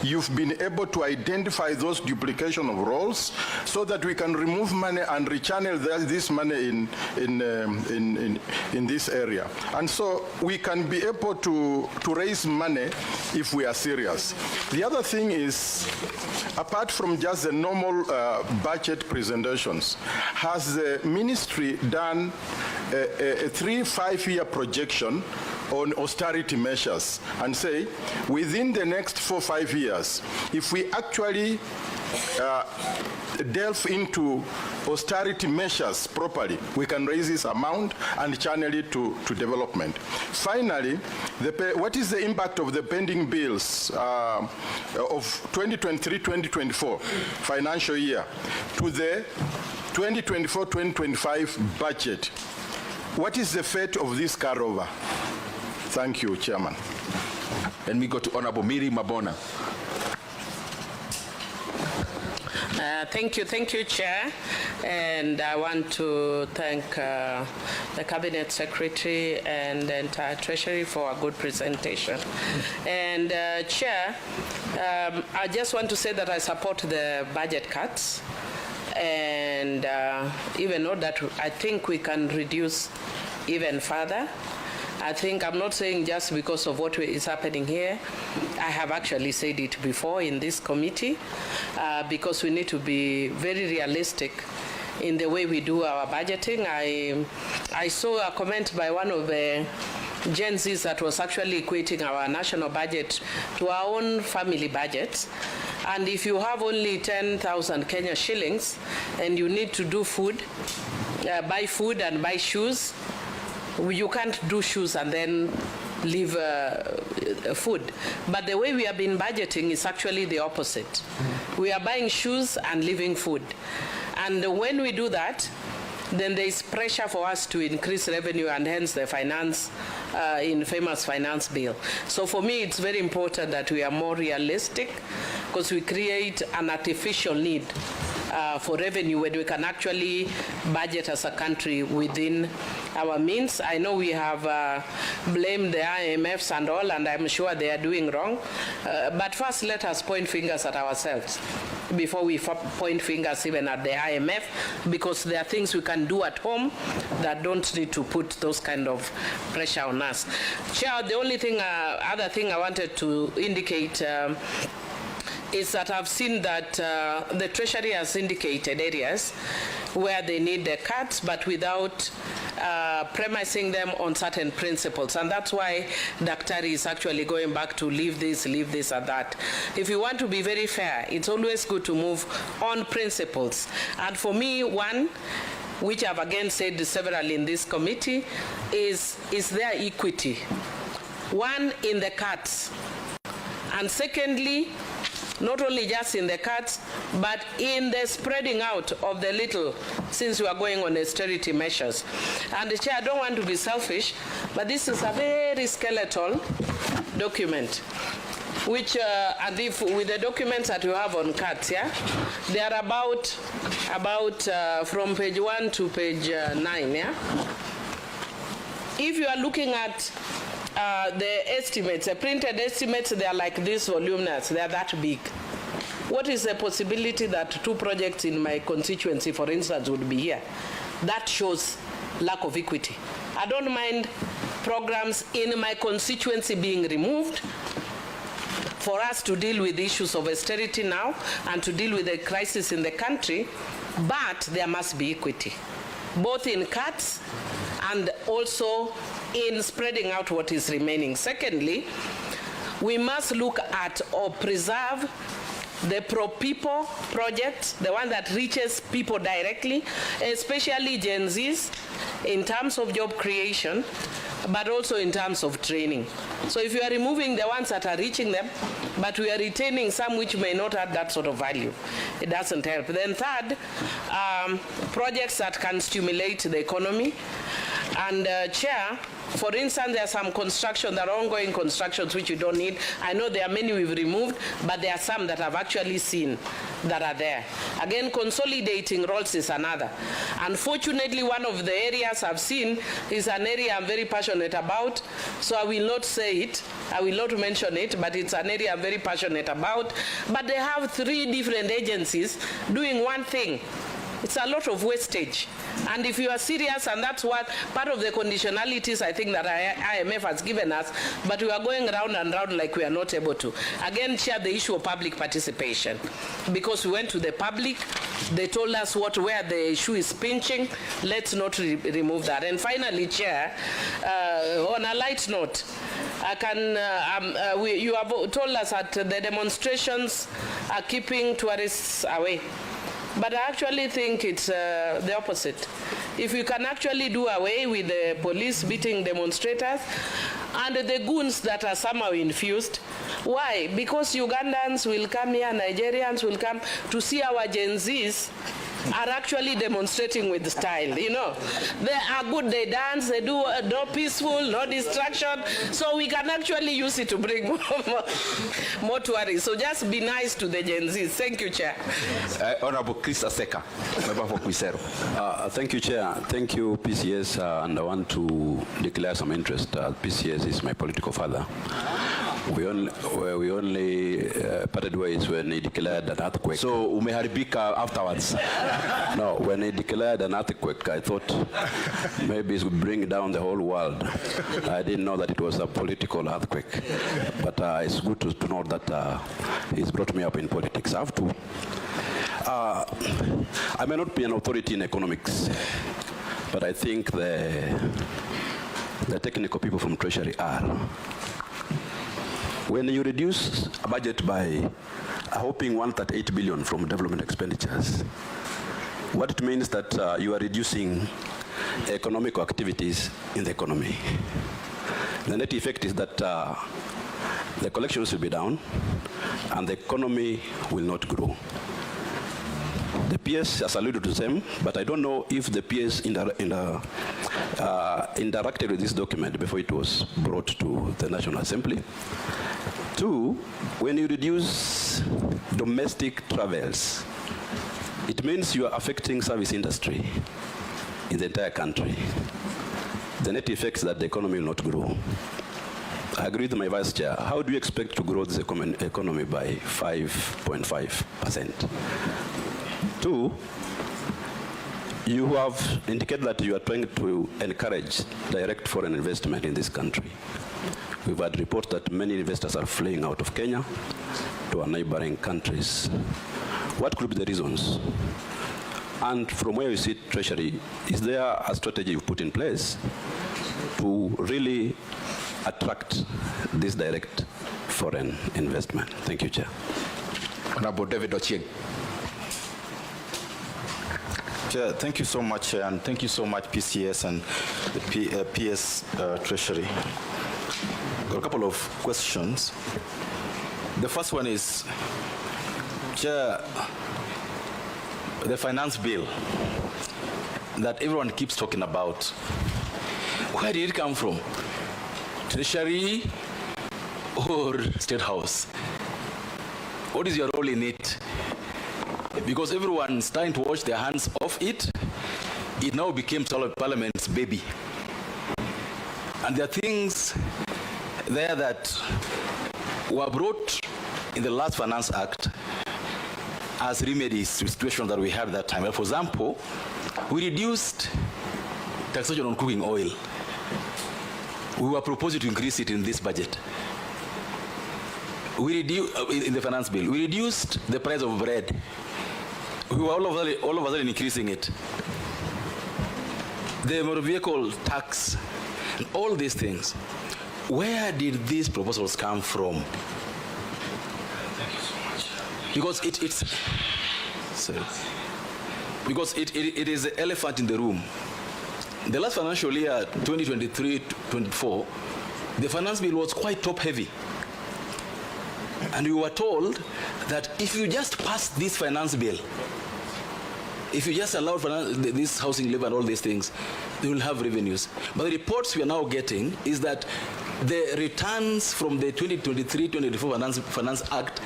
you've been able to identify those duplication of roles so that we can remove money and rechannel this money in this area. And so we can be able to raise money if we are serious. The other thing is, apart from just the normal budget presentations, has the ministry done a 3-5-year projection on austerity measures and say, within the next 4-5 years, if we actually delve into austerity measures properly, we can raise this amount and channel it to development. Finally, what is the impact of the pending bills of 2023-2024 financial year to the 2024-2025 budget? What is the fate of this carryover? Thank you, Chairman. Then we go to Honorable Miri Mabona. Thank you, Chair. And I want to thank the Cabinet Secretary and the entire Treasury for a good presentation. And Chair, I just want to say that I support the budget cuts, and even though that I think we can reduce even further. I think I'm not saying just because of what is happening here. I have actually said it before in this committee, because we need to be very realistic in the way we do our budgeting. I saw a comment by one of the Gen Zs that was actually equating our national budget to our own family budgets. And if you have only 10,000 Kenya shillings and you need to do food, buy food and buy shoes, you can't do shoes and then leave food. But the way we have been budgeting is actually the opposite. We are buying shoes and leaving food. And when we do that, then there is pressure for us to increase revenue, and hence the finance, infamous finance bill. So for me, it's very important that we are more realistic, because we create an artificial need for revenue when we can actually budget as a country within our means. I know we have blamed the IMFs and all, and I'm sure they are doing wrong. But first, let us point fingers at ourselves before we point fingers even at the IMF, because there are things we can do at home that don't need to put those kind of pressure on us. Chair, the only thing, other thing I wanted to indicate is that I've seen that the Treasury has indicated areas where they need the cuts, but without premising them on certain principles. And that's why Dr. is actually going back to leave this, and that. If you want to be very fair, it's always good to move on principles. And for me, one, which I've again said several in this committee, is there equity? One, in the cuts. And secondly, not only just in the cuts, but in the spreading out of the little, since we are going on austerity measures. And the Chair, I don't want to be selfish, but this is a very skeletal document, which, and if with the documents that you have on cuts, yeah, they are about from page 1 to page 9, yeah? If you are looking at the estimates, the printed estimates, they are like this voluminous, they are that big. What is the possibility that 2 projects in my constituency, for instance, would be here? That shows lack of equity. I don't mind programs in my constituency being removed for us to deal with issues of austerity now and to deal with the crisis in the country, but there must be equity, both in cuts and also in spreading out what is remaining. Secondly, we must look at or preserve the pro-people project, the one that reaches people directly, especially Gen Zs, in terms of job creation, but also in terms of training. So if you are removing the ones that are reaching them, but we are retaining some which may not have that sort of value, it doesn't help. Then third, projects that can stimulate the economy. And Chair, for instance, there are some construction, there are ongoing constructions which you don't need. I know there are many we've removed, but there are some that I've actually seen that are there. Again, consolidating roles is another. Unfortunately, one of the areas I've seen is an area I'm very passionate about, so I will not say it, I will not mention it, but it's an area I'm very passionate about. But they have 3 different agencies doing one thing. It's a lot of wastage. And if you are serious, and that's what part of the conditionalities I think that IMF has given us, but we are going round and round like we are not able to. Again, Chair, the issue of public participation. Because we went to the public, they told us where the issue is pinching, let's not remove that. And finally, Chair, on a light note, you have told us that the demonstrations are keeping tourists away. But I actually think it's the opposite. If you can actually do away with the police beating demonstrators and the goons that are somehow infused, why? Because Ugandans will come here, Nigerians will come to see our Gen Zs are actually demonstrating with style, you know. They are good, they dance, they do no peaceful, no distraction, so we can actually use it to bring more tourists. So just be nice to the Gen Zs. Thank you, Chair. Honorable Chris Aseka, member for Quisero. Thank you, Chair. Thank you, PCS, and I want to declare some interest. PCS is my political father. We only parted ways when he declared an earthquake. So umeharibika afterwards? No, when he declared an earthquake, I thought maybe it would bring down the whole world. I didn't know that it was a political earthquake. But it's good to know that he's brought me up in politics. I have to. I may not be an authority in economics, but I think the technical people from Treasury are. When you reduce a budget by a whopping 138 billion from development expenditures, what it means that you are reducing economic activities in the economy. The net effect is that the collections will be down and the economy will not grow. The PS has alluded to them, but I don't know if the PS interacted with this document before it was brought to the National Assembly. 2, when you reduce domestic travels, it means you are affecting service industry in the entire country. The net effect is that the economy will not grow. I agree with my Vice Chair. How do you expect to grow this economy by 5.5%? 2, you have indicated that you are trying to encourage direct foreign investment in this country. We've had reports that many investors are fleeing out of Kenya to our neighboring countries. What could be the reasons? And from where you see Treasury, is there a strategy you've put in place to really attract this direct foreign investment? Thank you, Chair. Honorable David Ochieng. Chair, thank you so much, and thank you so much, PCS and the PS Treasury. Got a couple of questions. The first one is, Chair, the finance bill that everyone keeps talking about, where did it come from? Treasury or State House? What is your role in it? Because everyone's trying to wash their hands off it. It now became Parliament's baby. And there are things there that were brought in the last Finance Act as remedies to the situation that we had at that time. For example, we reduced taxation on cooking oil. We were proposing to increase it in this budget. We reduced, in the finance bill, we reduced the price of bread. We were all of a sudden increasing it. the motor vehicle tax, and all these things. Where did these proposals come from? Thank you so much. Because it is the elephant in the room. The last financial year, 2023-24, the finance bill was quite top-heavy. And we were told that if you just pass this finance bill, if you just allow this housing levy and all these things, they will have revenues. But the reports we are now getting is that the returns from the 2023-24 Finance Act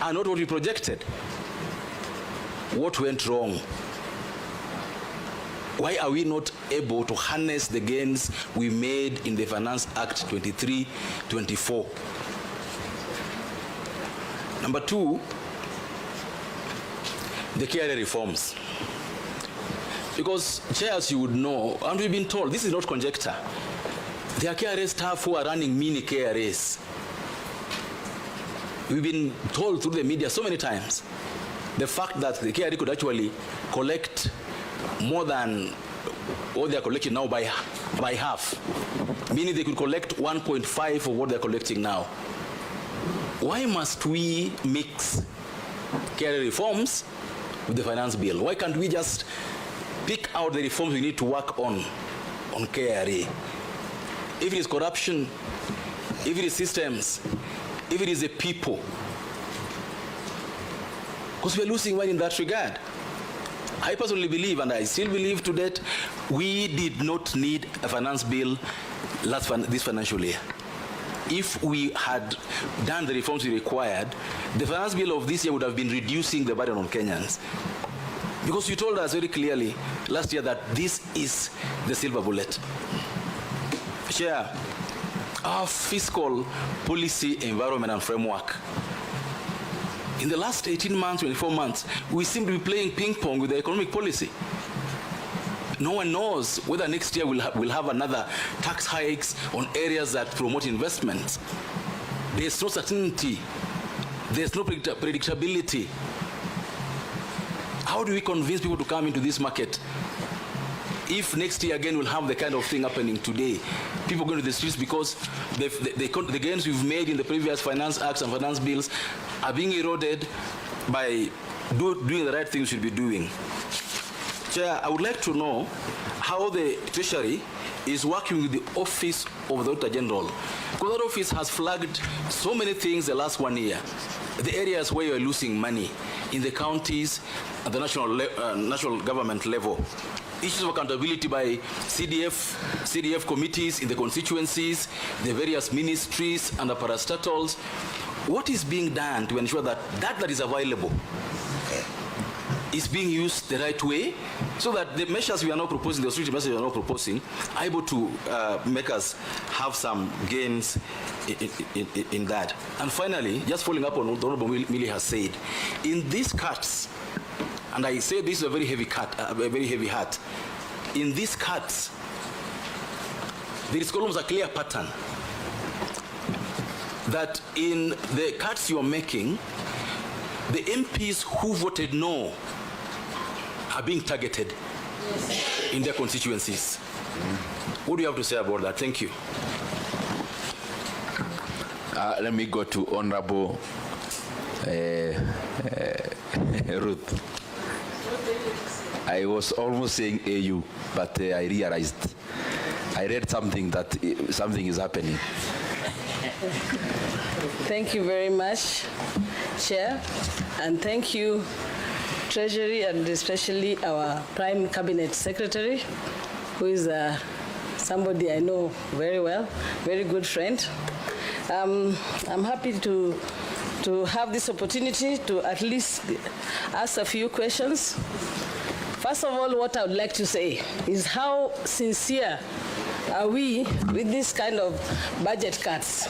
are not what we projected. What went wrong? Why are we not able to harness the gains we made in the Finance Act 23-24? Number two, the KRA reforms. Because, Chair, as you would know, and we've been told, this is not conjecture, there are KRA staff who are running mini KRAs. We've been told through the media so many times the fact that the KRA could actually collect more than what they are collecting now by half, meaning they could collect 1.5 of what they're collecting now. Why must we mix KRA reforms with the finance bill? Why can't we just pick out the reforms we need to work on KRA? If it is corruption, if it is systems, if it is the people, because we are losing money in that regard. I personally believe, and I still believe to that, we did not need a finance bill this financial year. If we had done the reforms we required, the finance bill of this year would have been reducing the burden on Kenyans. Because you told us very clearly last year that this is the silver bullet. Chair, our fiscal policy, environment, and framework. In the last 18 months, 24 months, we seem to be playing ping pong with the economic policy. No one knows whether next year we'll have another tax hikes on areas that promote investments. There's no certainty. There's no predictability. How do we convince people to come into this market if next year again we'll have the kind of thing happening today? People going to the streets because the gains we've made in the previous finance acts and finance bills are being eroded by doing the right things we should be doing. Chair, I would like to know how the Treasury is working with the Office of the Auditor General. Because that office has flagged so many things the last 1 year. The areas where you are losing money in the counties at the national government level. Issues of accountability by CDF committees in the constituencies, the various ministries and the parastatals. What is being done to ensure that that is available is being used the right way, so that the measures we are now proposing, the austerity measures we are now proposing, are able to make us have some gains in that. And finally, just following up on what the Honorable Millie has said, in these cuts, and I say this is a very heavy cut, a very heavy hat, in these cuts, there is almost a clear pattern that in the cuts you are making, the MPs who voted no are being targeted in their constituencies. What do you have to say about that? Thank you. Let me go to Honorable Ruth. I was almost saying AU, but I realized. I read something that something is happening. Thank you very much, Chair, and thank you, Treasury, and especially our Prime Cabinet Secretary, who is somebody I know very well, very good friend. I'm happy to have this opportunity to at least ask a few questions. First of all, what I would like to say is how sincere are we with this kind of budget cuts?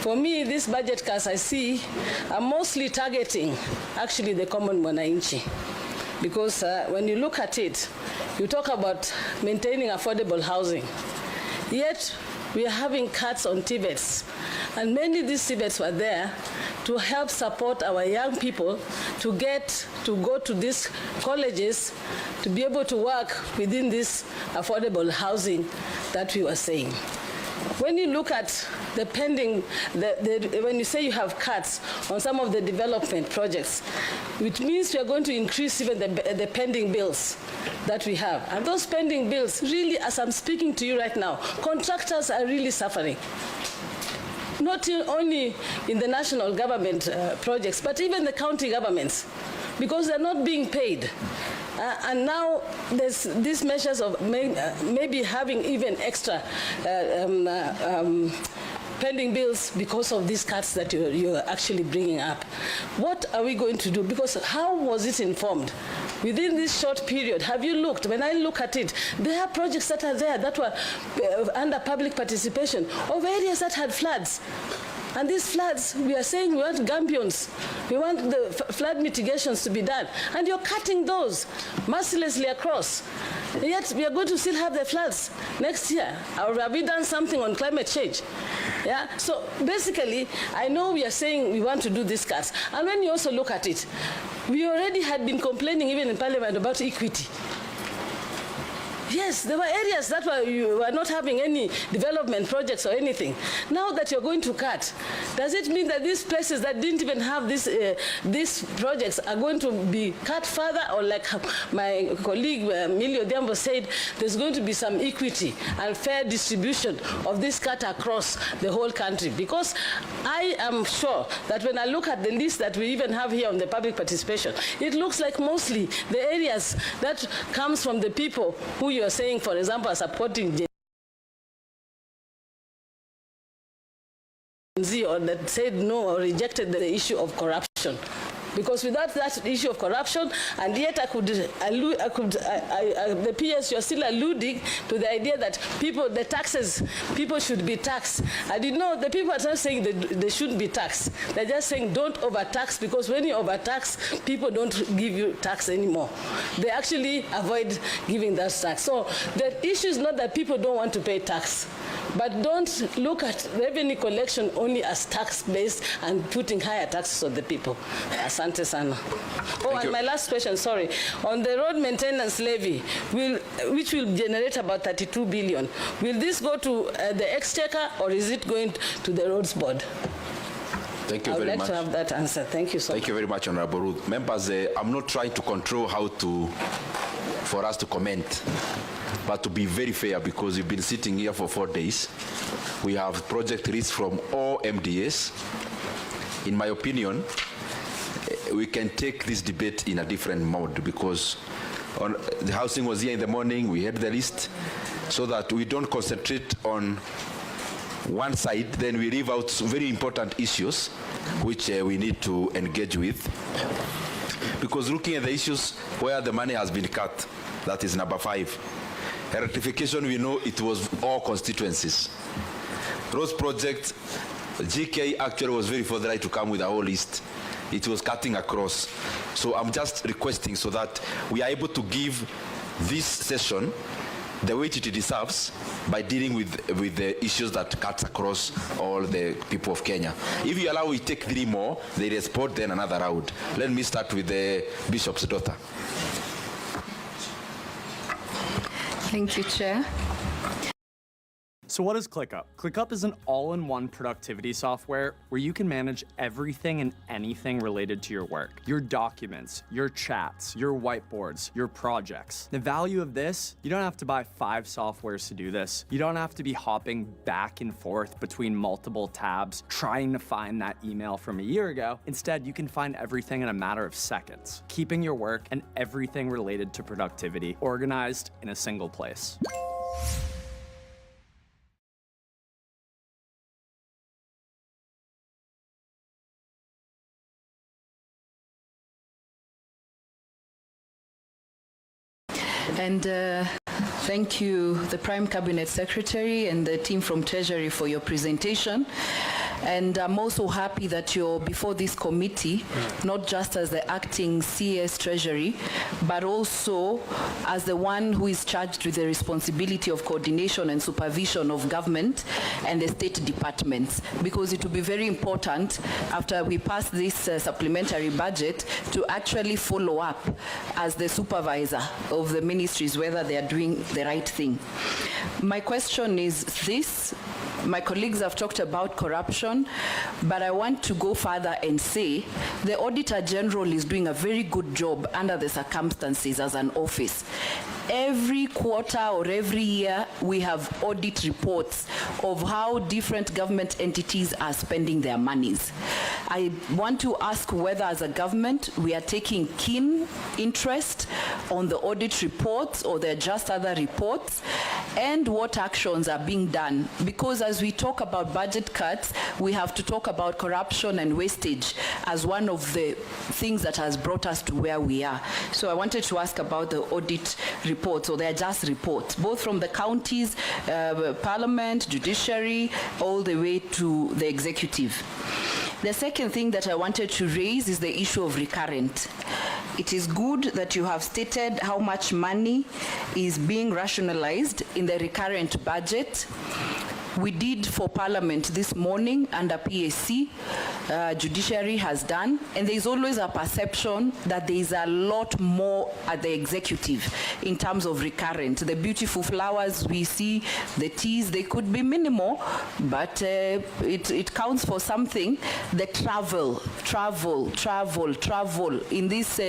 For me, these budget cuts I see are mostly targeting actually the common mwananchi. Because when you look at it, you talk about maintaining affordable housing. Yet, we are having cuts on TVETs. And mainly these TVETs were there to help support our young people to go to these colleges to be able to work within this affordable housing that we were saying. When you look at the pending, when you say you have cuts on some of the development projects, which means we are going to increase even the pending bills that we have. And those pending bills, really, as I'm speaking to you right now, contractors are really suffering. Not only in the national government projects, but even the county governments, because they're not being paid. And now there's these measures of maybe having even extra pending bills because of these cuts that you're actually bringing up. What are we going to do? Because how was it informed? Within this short period, have you looked? When I look at it, there are projects that are there that were under public participation of areas that had floods. And these floods, we are saying we want gambions. We want the flood mitigations to be done. And you're cutting those mercilessly across. Yet we are going to still have the floods next year. Or have we done something on climate change? Yeah? So basically, I know we are saying we want to do these cuts. And when you also look at it, we already had been complaining even in Parliament about equity. Yes, there were areas that you were not having any development projects or anything. Now that you're going to cut, does it mean that these places that didn't even have these projects are going to be cut further? Or like my colleague Millie Odhiambo said, there's going to be some equity and fair distribution of this cut across the whole country? Because I am sure that when I look at the list that we even have here on the public participation, it looks like mostly the areas that comes from the people who you are saying, for example, are supporting Gen Z, or that said no or rejected the issue of corruption. Because without that issue of corruption, and yet the PS, you're still alluding to the idea that people should be taxed. I did know the people are not saying that they shouldn't be taxed. They're just saying don't overtax, because when you overtax, people don't give you tax anymore. They actually avoid giving that tax. So the issue is not that people don't want to pay tax, but don't look at revenue collection only as tax-based and putting higher taxes on the people. Asante sana. Oh, and my last question, sorry. On the road maintenance levy, which will generate about 32 billion, will this go to the exchequer, or is it going to the roads board? Thank you very much. I would like to have that answer. Thank you so much. Thank you very much, Honorable Ruth. Members, I'm not trying to control for us to comment, but to be very fair, because we've been sitting here for 4 days. We have project lists from all MDAs. In my opinion, we can take this debate in a different mode, because the housing was here in the morning, we had the list, so that we don't concentrate on one side, then we leave out very important issues which we need to engage with. Because looking at the issues where the money has been cut, that is number 5. Rectification, we know it was all constituencies. Roads project, GK actually was very forthright to come with a whole list. It was cutting across. So I'm just requesting so that we are able to give this session the weight it deserves by dealing with the issues that cuts across all the people of Kenya. If you allow, we take 3 more, they respond, then another round. Let me start with the Bishop's daughter. Thank you, Chair. So what is ClickUp? ClickUp is an all-in-one productivity software where you can manage everything and anything related to your work. Your documents, your chats, your whiteboards, your projects. The value of this, you don't have to buy 5 softwares to do this. You don't have to be hopping back and forth between multiple tabs, trying to find that email from a year ago. Instead, you can find everything in a matter of seconds, keeping your work and everything related to productivity organized in a single place. And thank you, the Prime Cabinet Secretary and the team from Treasury, for your presentation. And I'm also happy that you're before this committee, not just as the acting CS Treasury, but also as the one who is charged with the responsibility of coordination and supervision of government and the state departments, because it will be very important after we pass this supplementary budget to actually follow up as the supervisor of the ministries whether they are doing the right thing. My question is this. My colleagues have talked about corruption, but I want to go further and say the Auditor General is doing a very good job under the circumstances as an office. Every quarter or every year, we have audit reports of how different government entities are spending their monies. I want to ask whether as a government, we are taking keen interest on the audit reports or they're just other reports, and what actions are being done. Because as we talk about budget cuts, we have to talk about corruption and wastage as one of the things that has brought us to where we are. So I wanted to ask about the audit reports, or they're just reports, both from the counties, parliament, judiciary, all the way to the executive. The second thing that I wanted to raise is the issue of recurrent. It is good that you have stated how much money is being rationalized in the recurrent budget. We did for Parliament this morning under PAC, Judiciary has done, and there is always a perception that there is a lot more at the executive in terms of recurrent. The beautiful flowers we see, the teas, they could be minimal, but it counts for something. The travel in these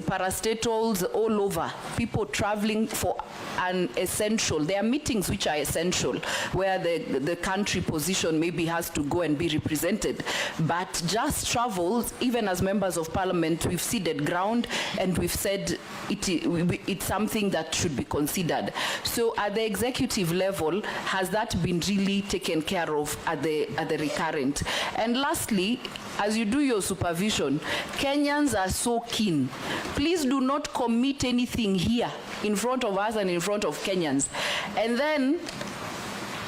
parastatals all over, people traveling for an essential. There are meetings which are essential, where the country position maybe has to go and be represented. But just travels, even as members of parliament, we've ceded ground and we've said it's something that should be considered. So at the executive level, has that been really taken care of at the recurrent? And lastly, as you do your supervision, Kenyans are so keen. Please do not commit anything here in front of us and in front of Kenyans. And then,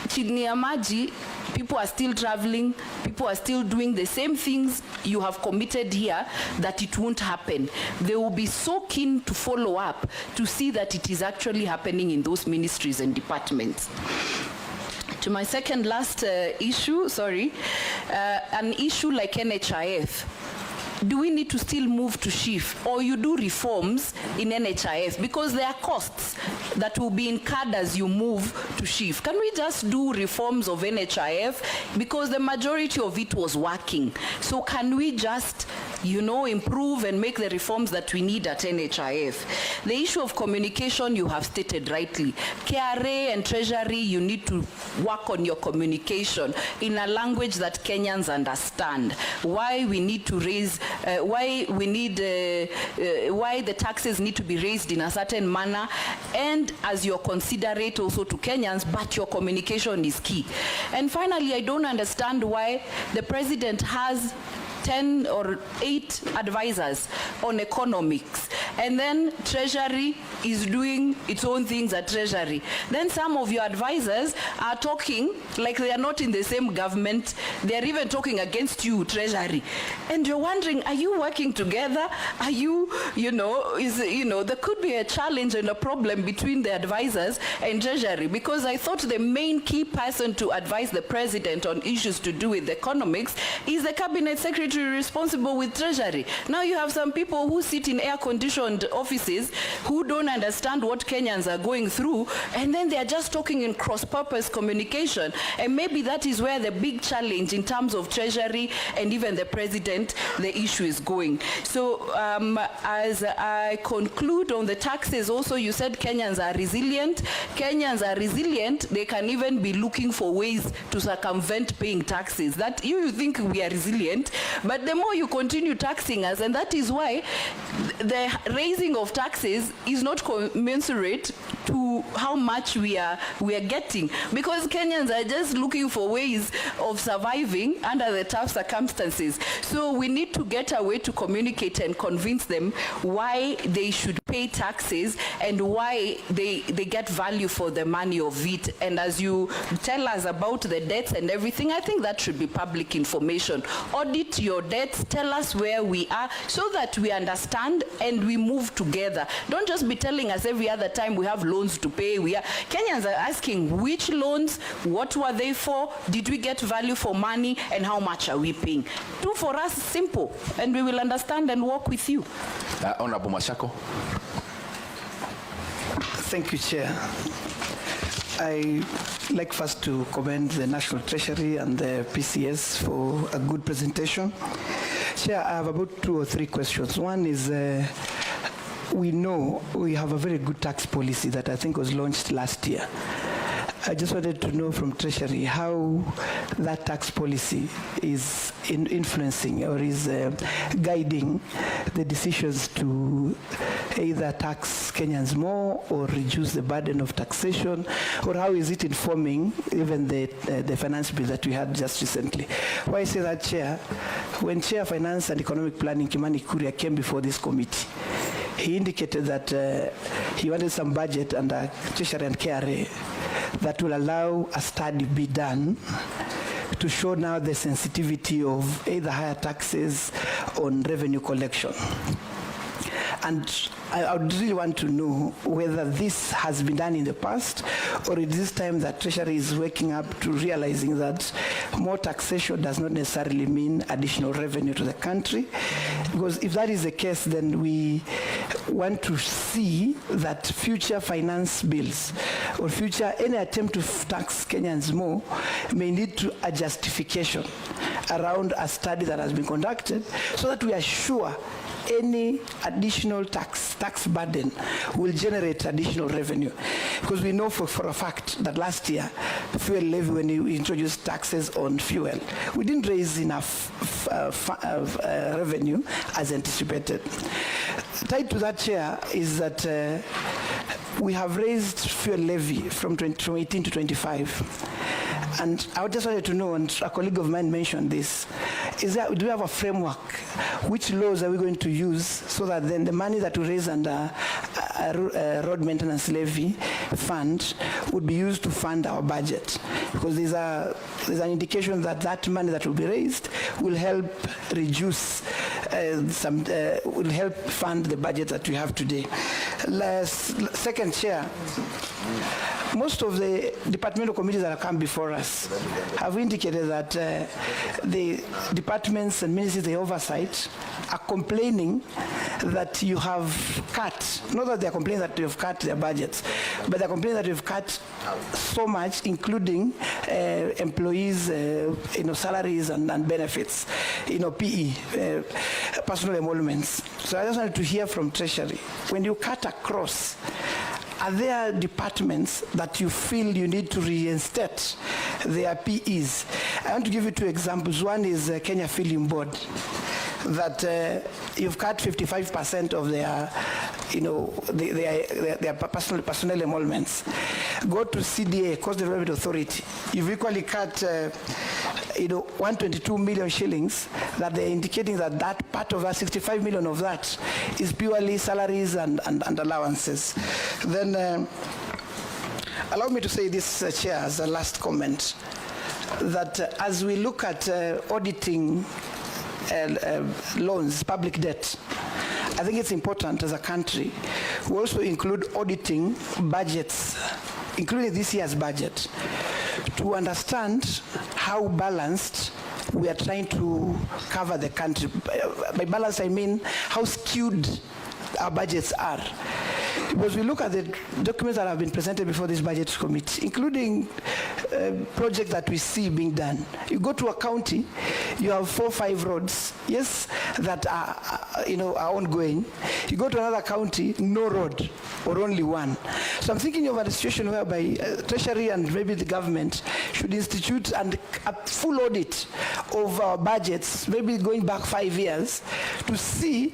chini ya maji, people are still traveling, people are still doing the same things you have committed here, that it won't happen. They will be so keen to follow up to see that it is actually happening in those ministries and departments. To my second last issue, an issue like NHIF. Do we need to still move to shift, or you do reforms in NHIF? Because there are costs that will be incurred as you move to shift. Can we just do reforms of NHIF? Because the majority of it was working. So can we just, improve and make the reforms that we need at NHIF? The issue of communication, you have stated rightly. KRA and Treasury, you need to work on your communication in a language that Kenyans understand. Why we need to raise why the taxes need to be raised in a certain manner, and as you're considerate also to Kenyans, but your communication is key. And finally, I don't understand why the president has 10 or 8 advisors on economics, and then Treasury is doing its own things at Treasury. Then some of your advisors are talking like they are not in the same government. They are even talking against you, Treasury. And you're wondering, are you working together? Are you, there could be a challenge and a problem between the advisors and Treasury, because I thought the main key person to advise the president on issues to do with economics is the cabinet secretary responsible with Treasury. Now you have some people who sit in air-conditioned offices who don't understand what Kenyans are going through, and then they are just talking in cross-purpose communication. And maybe that is where the big challenge in terms of Treasury and even the president, the issue is going. So as I conclude on the taxes, also you said Kenyans are resilient. Kenyans are resilient. They can even be looking for ways to circumvent paying taxes. That you think we are resilient, but the more you continue taxing us, and that is why the raising of taxes is not commensurate to how much we are getting, because Kenyans are just looking for ways of surviving under the tough circumstances. So we need to get a way to communicate and convince them why they should pay taxes and why they get value for the money of it. And as you tell us about the debts and everything, I think that should be public information. Audit your debts, tell us where we are so that we understand and we move together. Don't just be telling us every other time we have loans to pay. Kenyans are asking which loans, what were they for, did we get value for money, and how much are we paying? Do for us simple, and we will understand and work with you. Honorable Mashako. Thank you, Chair. I like first to commend the National Treasury and the PCS for a good presentation. Chair, I have about 2 or 3 questions. One is, we know we have a very good tax policy that I think was launched last year. I just wanted to know from Treasury how that tax policy is influencing or is guiding the decisions to either tax Kenyans more or reduce the burden of taxation, or how is it informing even the finance bill that we had just recently. Why I say that, Chair, when Chair Finance and Economic Planning Kimani Kuria came before this committee, he indicated that he wanted some budget under Treasury and KRA that will allow a study be done to show now the sensitivity of either higher taxes on revenue collection. And I would really want to know whether this has been done in the past, or it is this time that Treasury is waking up to realizing that more taxation does not necessarily mean additional revenue to the country. Because if that is the case, then we want to see that future finance bills or any attempt to tax Kenyans more may lead to a justification around a study that has been conducted, so that we are sure any additional tax burden will generate additional revenue. Because we know for a fact that last year, fuel levy, when we introduced taxes on fuel, we didn't raise enough revenue as anticipated. Tied to that, Chair, is that we have raised fuel levy from 18 to 25. And I just wanted to know, and a colleague of mine mentioned this, do we have a framework? Which laws are we going to use so that then the money that we raise under a road maintenance levy fund would be used to fund our budget? Because there's an indication that that money that will be raised will help reduce will help fund the budget that we have today. Second, Chair, most of the departmental committees that have come before us have indicated that the departments and ministries they oversight are complaining that you have cut, not that they're complaining that you have cut their budgets, but they're complaining that you've cut so much, including employees, salaries and benefits, PE, personal emoluments. So I just wanted to hear from Treasury, when you cut across, are there departments that you feel you need to reinstate their PEs? I want to give you 2 examples. One is Kenya Film Board, that you've cut 55% of their, their personnel emoluments. Go to CDA, Coast Development Authority. You've equally cut, 122 million shillings. That they're indicating that part of that, 65 million of that, is purely salaries and allowances. Then, allow me to say this, Chair, as a last comment, that as we look at auditing loans, public debt, I think it's important as a country we also include auditing budgets, including this year's budget, to understand how balanced we are trying to cover the country. By balanced, I mean how skewed our budgets are. Because we look at the documents that have been presented before this budget committee, including projects that we see being done. You go to a county, you have 4 or 5 roads, yes, that are ongoing. You go to another county, no road, or only one. So I'm thinking of a situation whereby Treasury and maybe the government should institute a full audit of our budgets, maybe going back 5 years, to see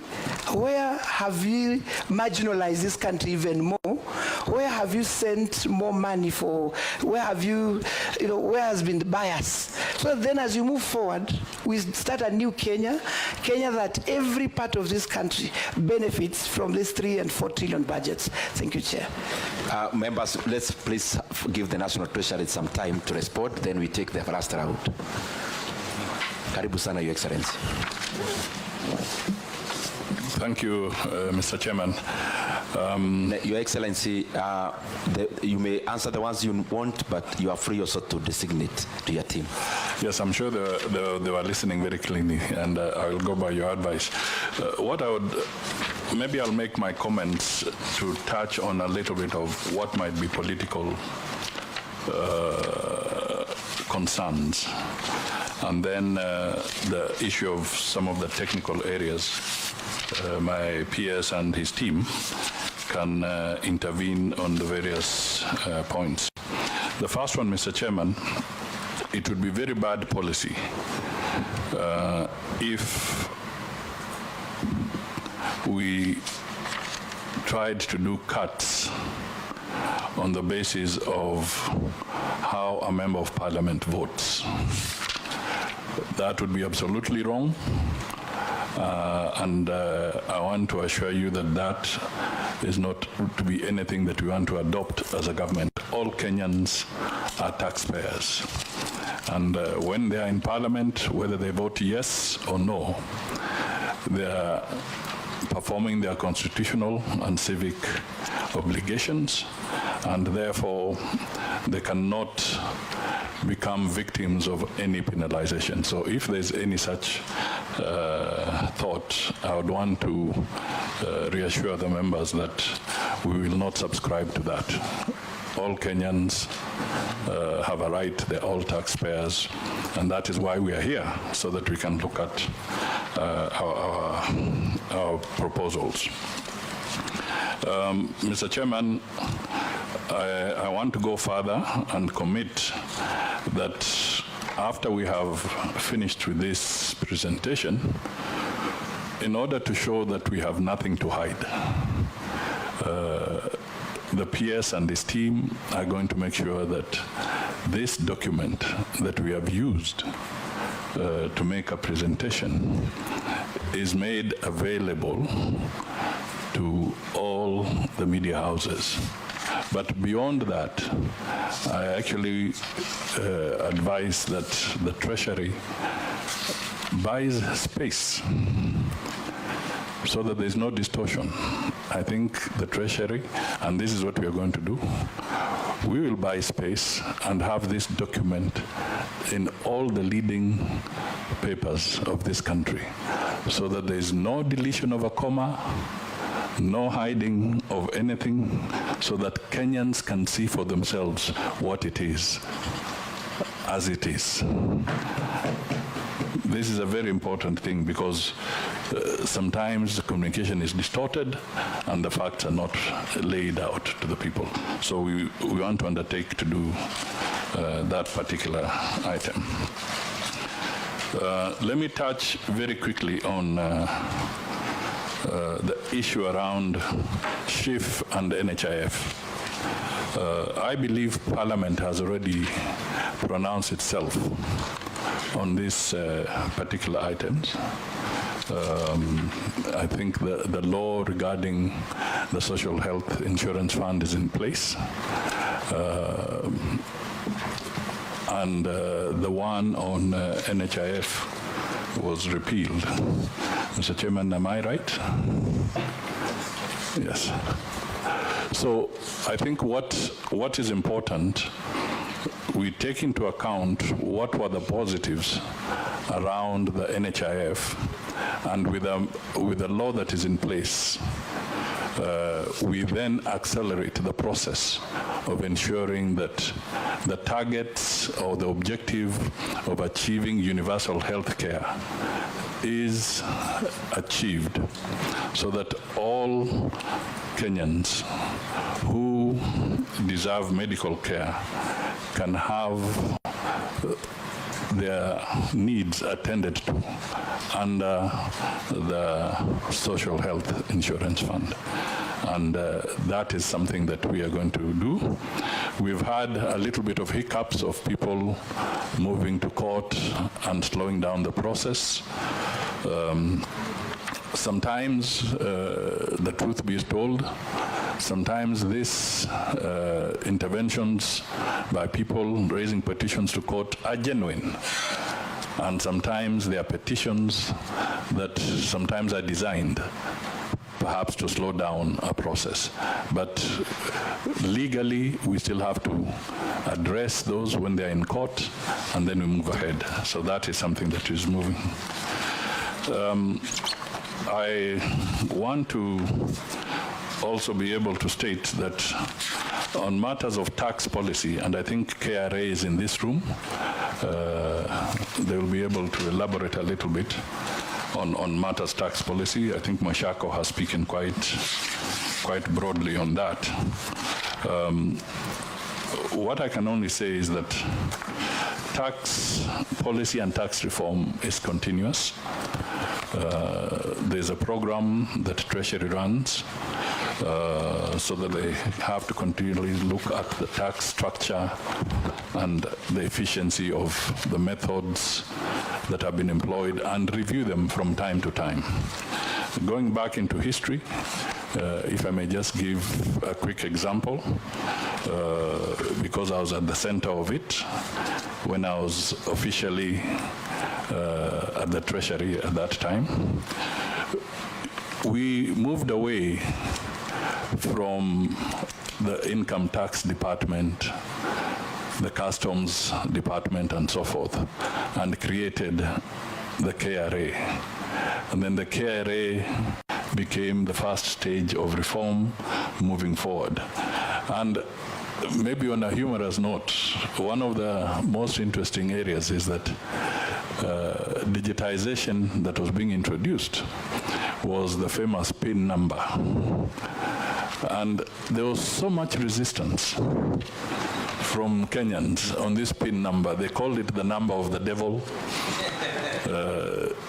where have we marginalized this country even more, Where have you sent more money for? Where have you, where has been the bias? So then as you move forward, we start a new Kenya that every part of this country benefits from these 3 and 4 trillion budgets. Thank you, Chair. Members, let's please give the National Treasury some time to respond, then we take the first round. Karibu sana, Your Excellency. Thank you, Mr. Chairman. Your Excellency, you may answer the ones you want, but you are free also to designate to your team. Yes, I'm sure they were listening very clearly, and I will go by your advice. Maybe I'll make my comments to touch on a little bit of what might be political concerns, and then the issue of some of the technical areas. My PS and his team can intervene on the various points. The first one, Mr. Chairman, it would be very bad policy if we tried to do cuts on the basis of how a member of parliament votes. That would be absolutely wrong. And I want to assure you that that is not to be anything that we want to adopt as a government. All Kenyans are taxpayers. And when they are in parliament, whether they vote yes or no, they are performing their constitutional and civic obligations, and therefore they cannot become victims of any penalization. So if there's any such thought, I would want to reassure the members that we will not subscribe to that. All Kenyans have a right, they're all taxpayers, and that is why we are here, so that we can look at our proposals. Mr. Chairman, I want to go further and commit that after we have finished with this presentation, in order to show that we have nothing to hide, the PS and his team are going to make sure that this document that we have used to make a presentation is made available to all the media houses. But beyond that, I actually advise that the Treasury buys space so that there's no distortion. I think the Treasury, and this is what we are going to do, we will buy space and have this document in all the leading papers of this country, so that there is no deletion of a comma, no hiding of anything, so that Kenyans can see for themselves what it is, as it is. This is a very important thing, because sometimes the communication is distorted and the facts are not laid out to the people. So we want to undertake to do that particular item. Let me touch very quickly on the issue around SHIF and NHIF. I believe Parliament has already pronounced itself on these particular items. I think the law regarding the Social Health Insurance Fund is in place. And the one on NHIF was repealed. Mr. Chairman, am I right? Yes. So I think what is important, we take into account what were the positives around the NHIF, and with the law that is in place, we then accelerate the process of ensuring that the targets or the objective of achieving universal health care is achieved, so that all Kenyans who deserve medical care can have their needs attended to under the Social Health Insurance Fund. And that is something that we are going to do. We've had a little bit of hiccups of people moving to court and slowing down the process. Sometimes, the truth be told, sometimes these interventions by people raising petitions to court are genuine. And sometimes they are petitions that sometimes are designed perhaps to slow down a process. But legally, we still have to address those when they're in court, and then we move ahead. So that is something that is moving. I want to also be able to state that on matters of tax policy, and I think KRA is in this room, they will be able to elaborate a little bit on matters tax policy. I think Mashako has spoken quite broadly on that. What I can only say is that tax policy and tax reform is continuous. There's a program that Treasury runs so that they have to continually look at the tax structure and the efficiency of the methods that have been employed and review them from time to time. Going back into history, if I may just give a quick example, because I was at the center of it when I was officially at the Treasury at that time. We moved away from the income tax department, the customs department, and so forth, and created the KRA. And then the KRA became the first stage of reform moving forward. And maybe on a humorous note, one of the most interesting areas is that digitization that was being introduced was the famous PIN number. And there was so much resistance from Kenyans on this PIN number. They called it the number of the devil.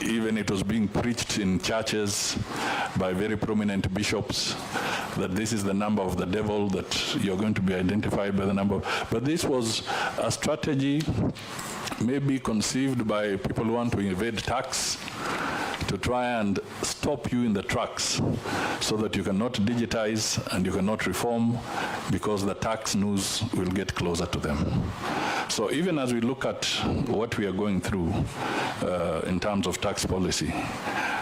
Even it was being preached in churches by very prominent bishops that this is the number of the devil, that you're going to be identified by the number. But this was a strategy maybe conceived by people who want to evade tax, to try and stop you in the tracks so that you cannot digitize and you cannot reform, because the tax news will get closer to them. So even as we look at what we are going through in terms of tax policy,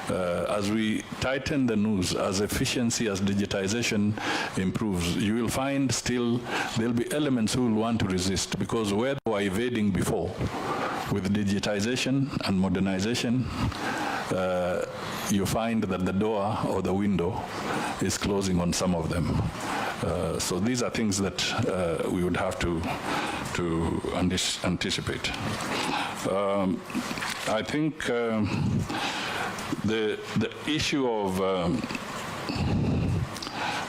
as we tighten the news, as efficiency, as digitization improves, you will find still there'll be elements who will want to resist, because where they were evading before, with digitization and modernization, you find that the door or the window is closing on some of them. So these are things that we would have to anticipate. I think the issue of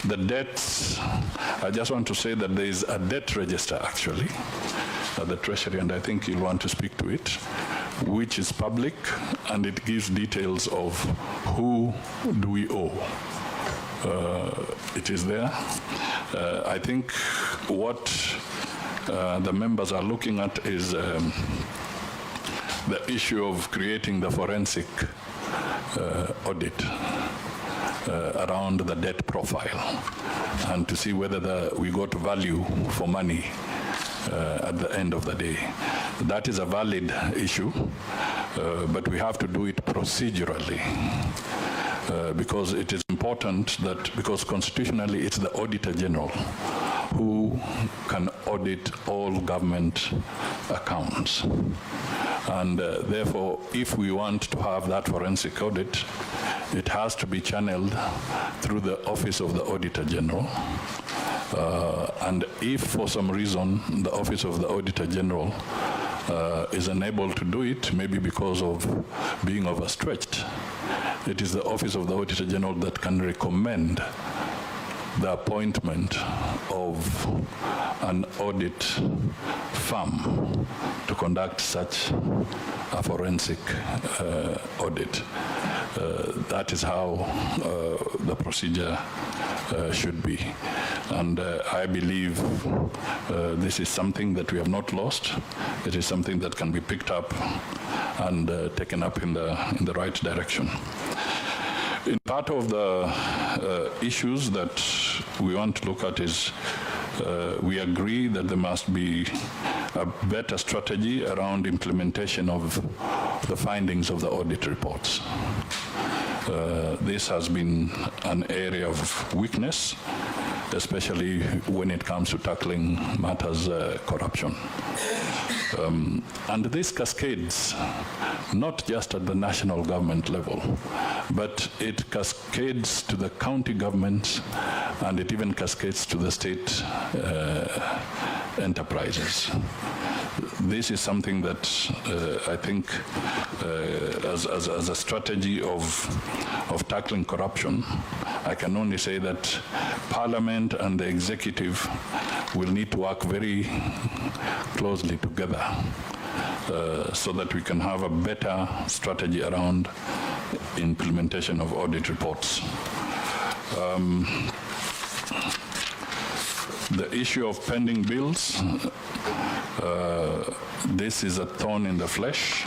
the debts, I just want to say that there is a debt register actually at the Treasury, and I think you'll want to speak to it, which is public, and it gives details of who do we owe. It is there. I think what the members are looking at is the issue of creating the forensic audit around the debt profile, and to see whether we got value for money at the end of the day. That is a valid issue, but we have to do it procedurally, because it is important that, because constitutionally it's the Auditor General who can audit all government accounts. And therefore, if we want to have that forensic audit, it has to be channeled through the Office of the Auditor General. And if for some reason the Office of the Auditor General is unable to do it, maybe because of being overstretched, it is the Office of the Auditor General that can recommend the appointment of an audit firm to conduct such a forensic audit. that is how the procedure should be. And I believe this is something that we have not lost. It is something that can be picked up and taken up in the right direction. In part of the issues that we want to look at is we agree that there must be a better strategy around implementation of the findings of the audit reports. This has been an area of weakness, especially when it comes to tackling matters corruption. And this cascades not just at the national government level, but it cascades to the county governments, and it even cascades to the state enterprises. This is something that I think as a strategy of tackling corruption, I can only say that Parliament and the executive will need to work very closely together so that we can have a better strategy around implementation of audit reports. The issue of pending bills, this is a thorn in the flesh,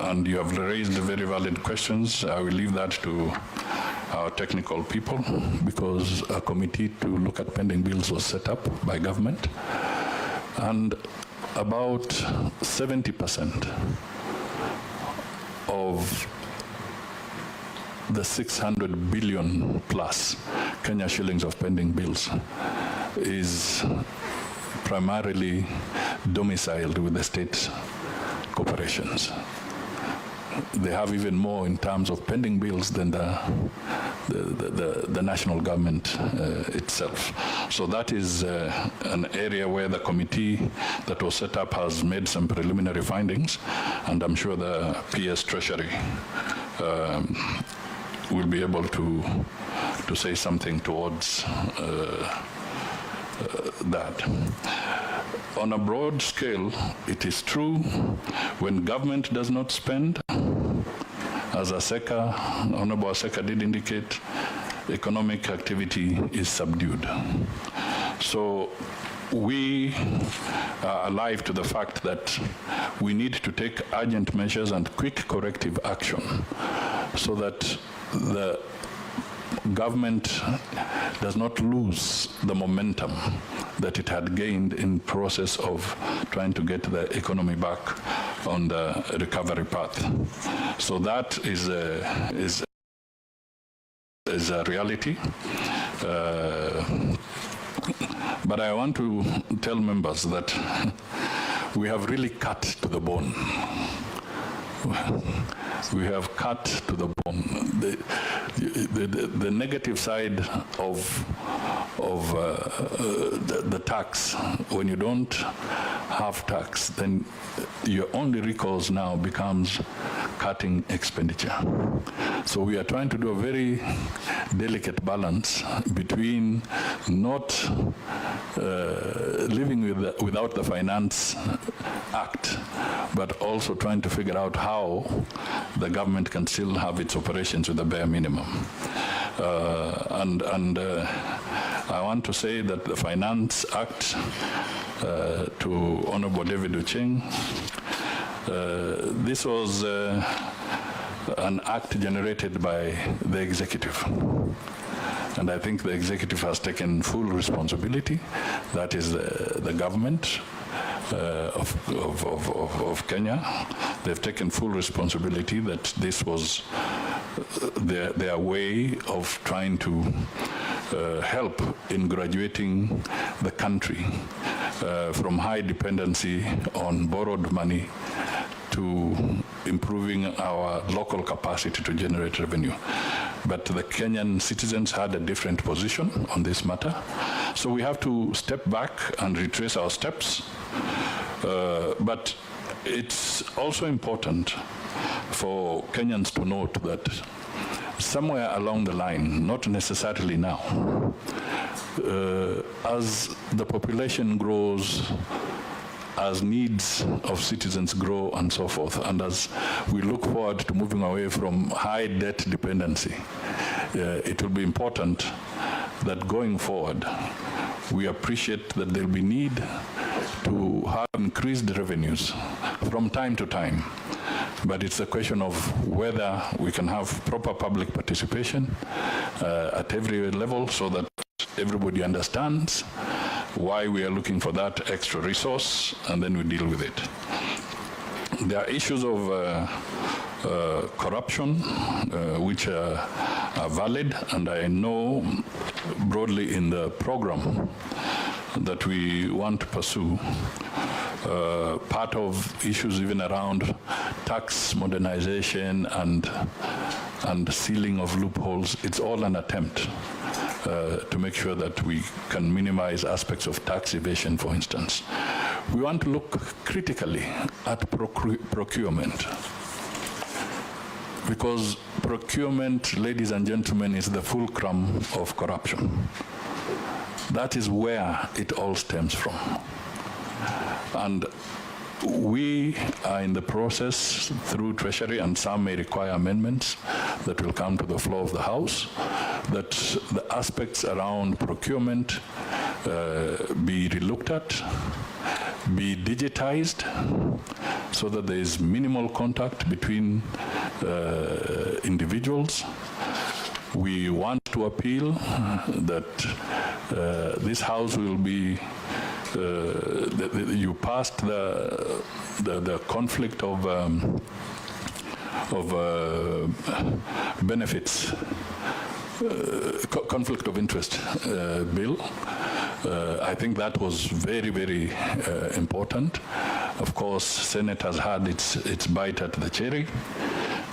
and you have raised very valid questions. I will leave that to our technical people, because a committee to look at pending bills was set up by government, and about 70% of the 600 billion plus Kenya shillings of pending bills is primarily domiciled with the state corporations. They have even more in terms of pending bills than the national government itself. So that is an area where the committee that was set up has made some preliminary findings, and I'm sure the PS Treasury will be able to say something towards that. On a broad scale, it is true when government does not spend, as Honorable Aseka did indicate, economic activity is subdued. So we are alive to the fact that we need to take urgent measures and quick corrective action so that the government does not lose the momentum that it had gained in process of trying to get the economy back on the recovery path. So that is a reality. But I want to tell members that we have really cut to the bone. We have cut to the bone. The negative side of the tax, when you don't have tax, then your only recourse now becomes cutting expenditure. So we are trying to do a very delicate balance between not living without the Finance Act, but also trying to figure out how the government can still have its operations with the bare minimum. I want to say that the Finance Act, to Honorable David Ucheng, this was an act generated by the executive. And I think the executive has taken full responsibility. That is the government of Kenya. They've taken full responsibility that this was their way of trying to help in graduating the country from high dependency on borrowed money to improving our local capacity to generate revenue. But the Kenyan citizens had a different position on this matter. So we have to step back and retrace our steps. But it's also important for Kenyans to note that somewhere along the line, not necessarily now, as the population grows as needs of citizens grow and so forth, and as we look forward to moving away from high debt dependency, it will be important that going forward, we appreciate that there will be need to have increased revenues from time to time. But it's a question of whether we can have proper public participation at every level so that everybody understands why we are looking for that extra resource, and then we deal with it. There are issues of corruption which are valid, and I know broadly in the program that we want to pursue, part of issues even around tax modernization and sealing of loopholes, it's all an attempt to make sure that we can minimize aspects of tax evasion, for instance. We want to look critically at procurement, because procurement, ladies and gentlemen, is the fulcrum of corruption. That is where it all stems from. And we are in the process through Treasury, and some may require amendments that will come to the floor of the House, that the aspects around procurement be relooked at, be digitized, so that there is minimal contact between individuals. We want to appeal that this House will be you passed the conflict of benefits, conflict of interest bill. I think that was very, very important. Of course, Senate has had its bite at the cherry.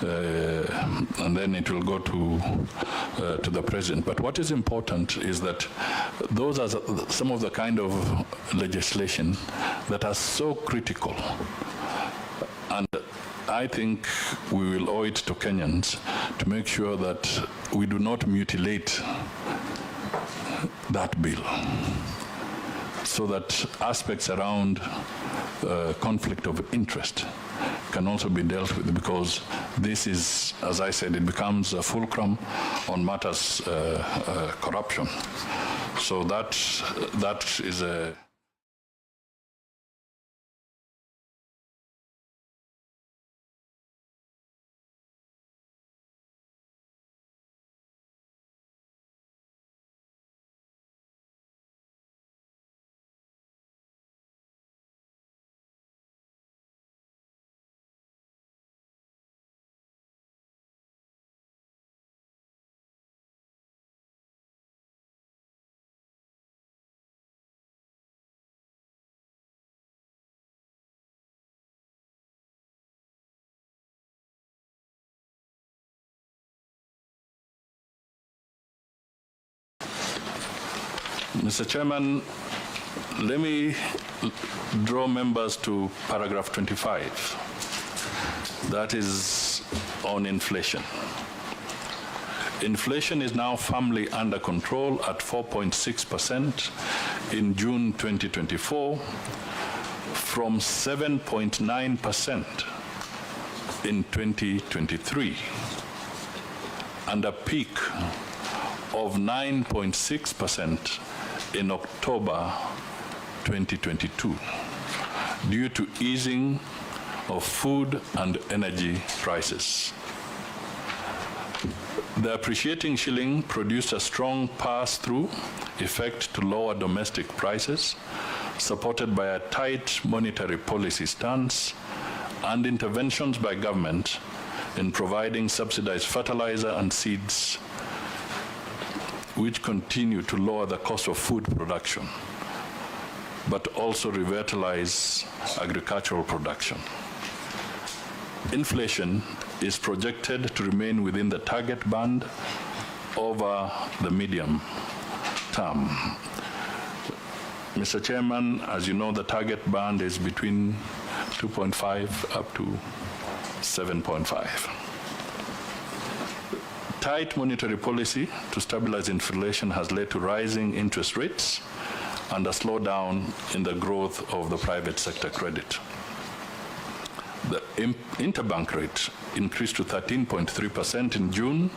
And then it will go to the president. But what is important is that those are some of the kind of legislation that are so critical. And I think we will owe it to Kenyans to make sure that we do not mutilate that bill, so that aspects around conflict of interest can also be dealt with, because this is, as I said, it becomes a fulcrum on matters corruption. So that is a Mr. Chairman, let me draw members to paragraph 25. That is on inflation. Inflation is now firmly under control at 4.6% in June 2024 from 7.9% in 2023 and a peak of 9.6% in October 2022 due to easing of food and energy prices. The appreciating shilling produced a strong pass-through effect to lower domestic prices, supported by a tight monetary policy stance and interventions by government in providing subsidized fertilizer and seeds, which continue to lower the cost of food production, but also revitalize agricultural production. Inflation is projected to remain within the target band over the medium term. Mr. Chairman, as you know, the target band is between 2.5 up to 7.5. Tight monetary policy to stabilize inflation has led to rising interest rates and a slowdown in the growth of the private sector credit. The interbank rate increased to 13.3% in June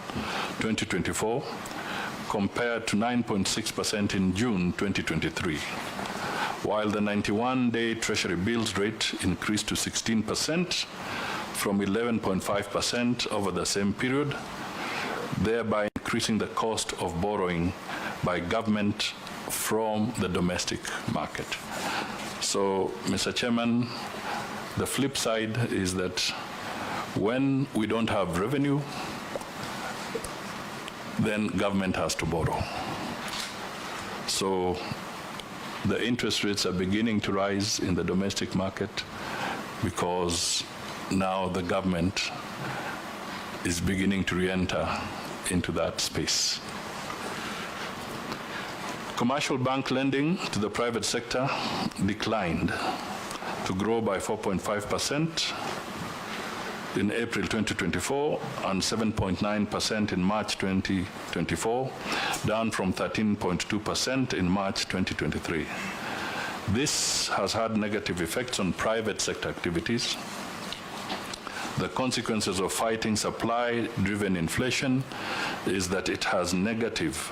2024, compared to 9.6% in June 2023, while the 91-day Treasury bills rate increased to 16% from 11.5% over the same period, thereby increasing the cost of borrowing by government from the domestic market. So, Mr. Chairman, the flip side is that when we don't have revenue, then government has to borrow. So the interest rates are beginning to rise in the domestic market because now the government is beginning to re-enter into that space. Commercial bank lending to the private sector declined to grow by 4.5% in April 2024 and 7.9% in March 2024, down from 13.2% in March 2023. This has had negative effects on private sector activities. The consequences of fighting supply-driven inflation is that it has negative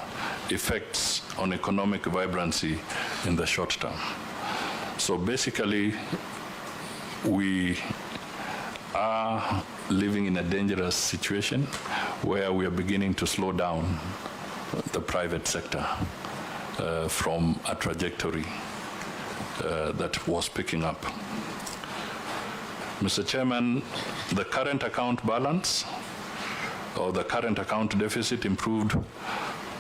effects on economic vibrancy in the short term. So basically, we are living in a dangerous situation where we are beginning to slow down the private sector from a trajectory that was picking up. Mr. Chairman, the current account balance or the current account deficit improved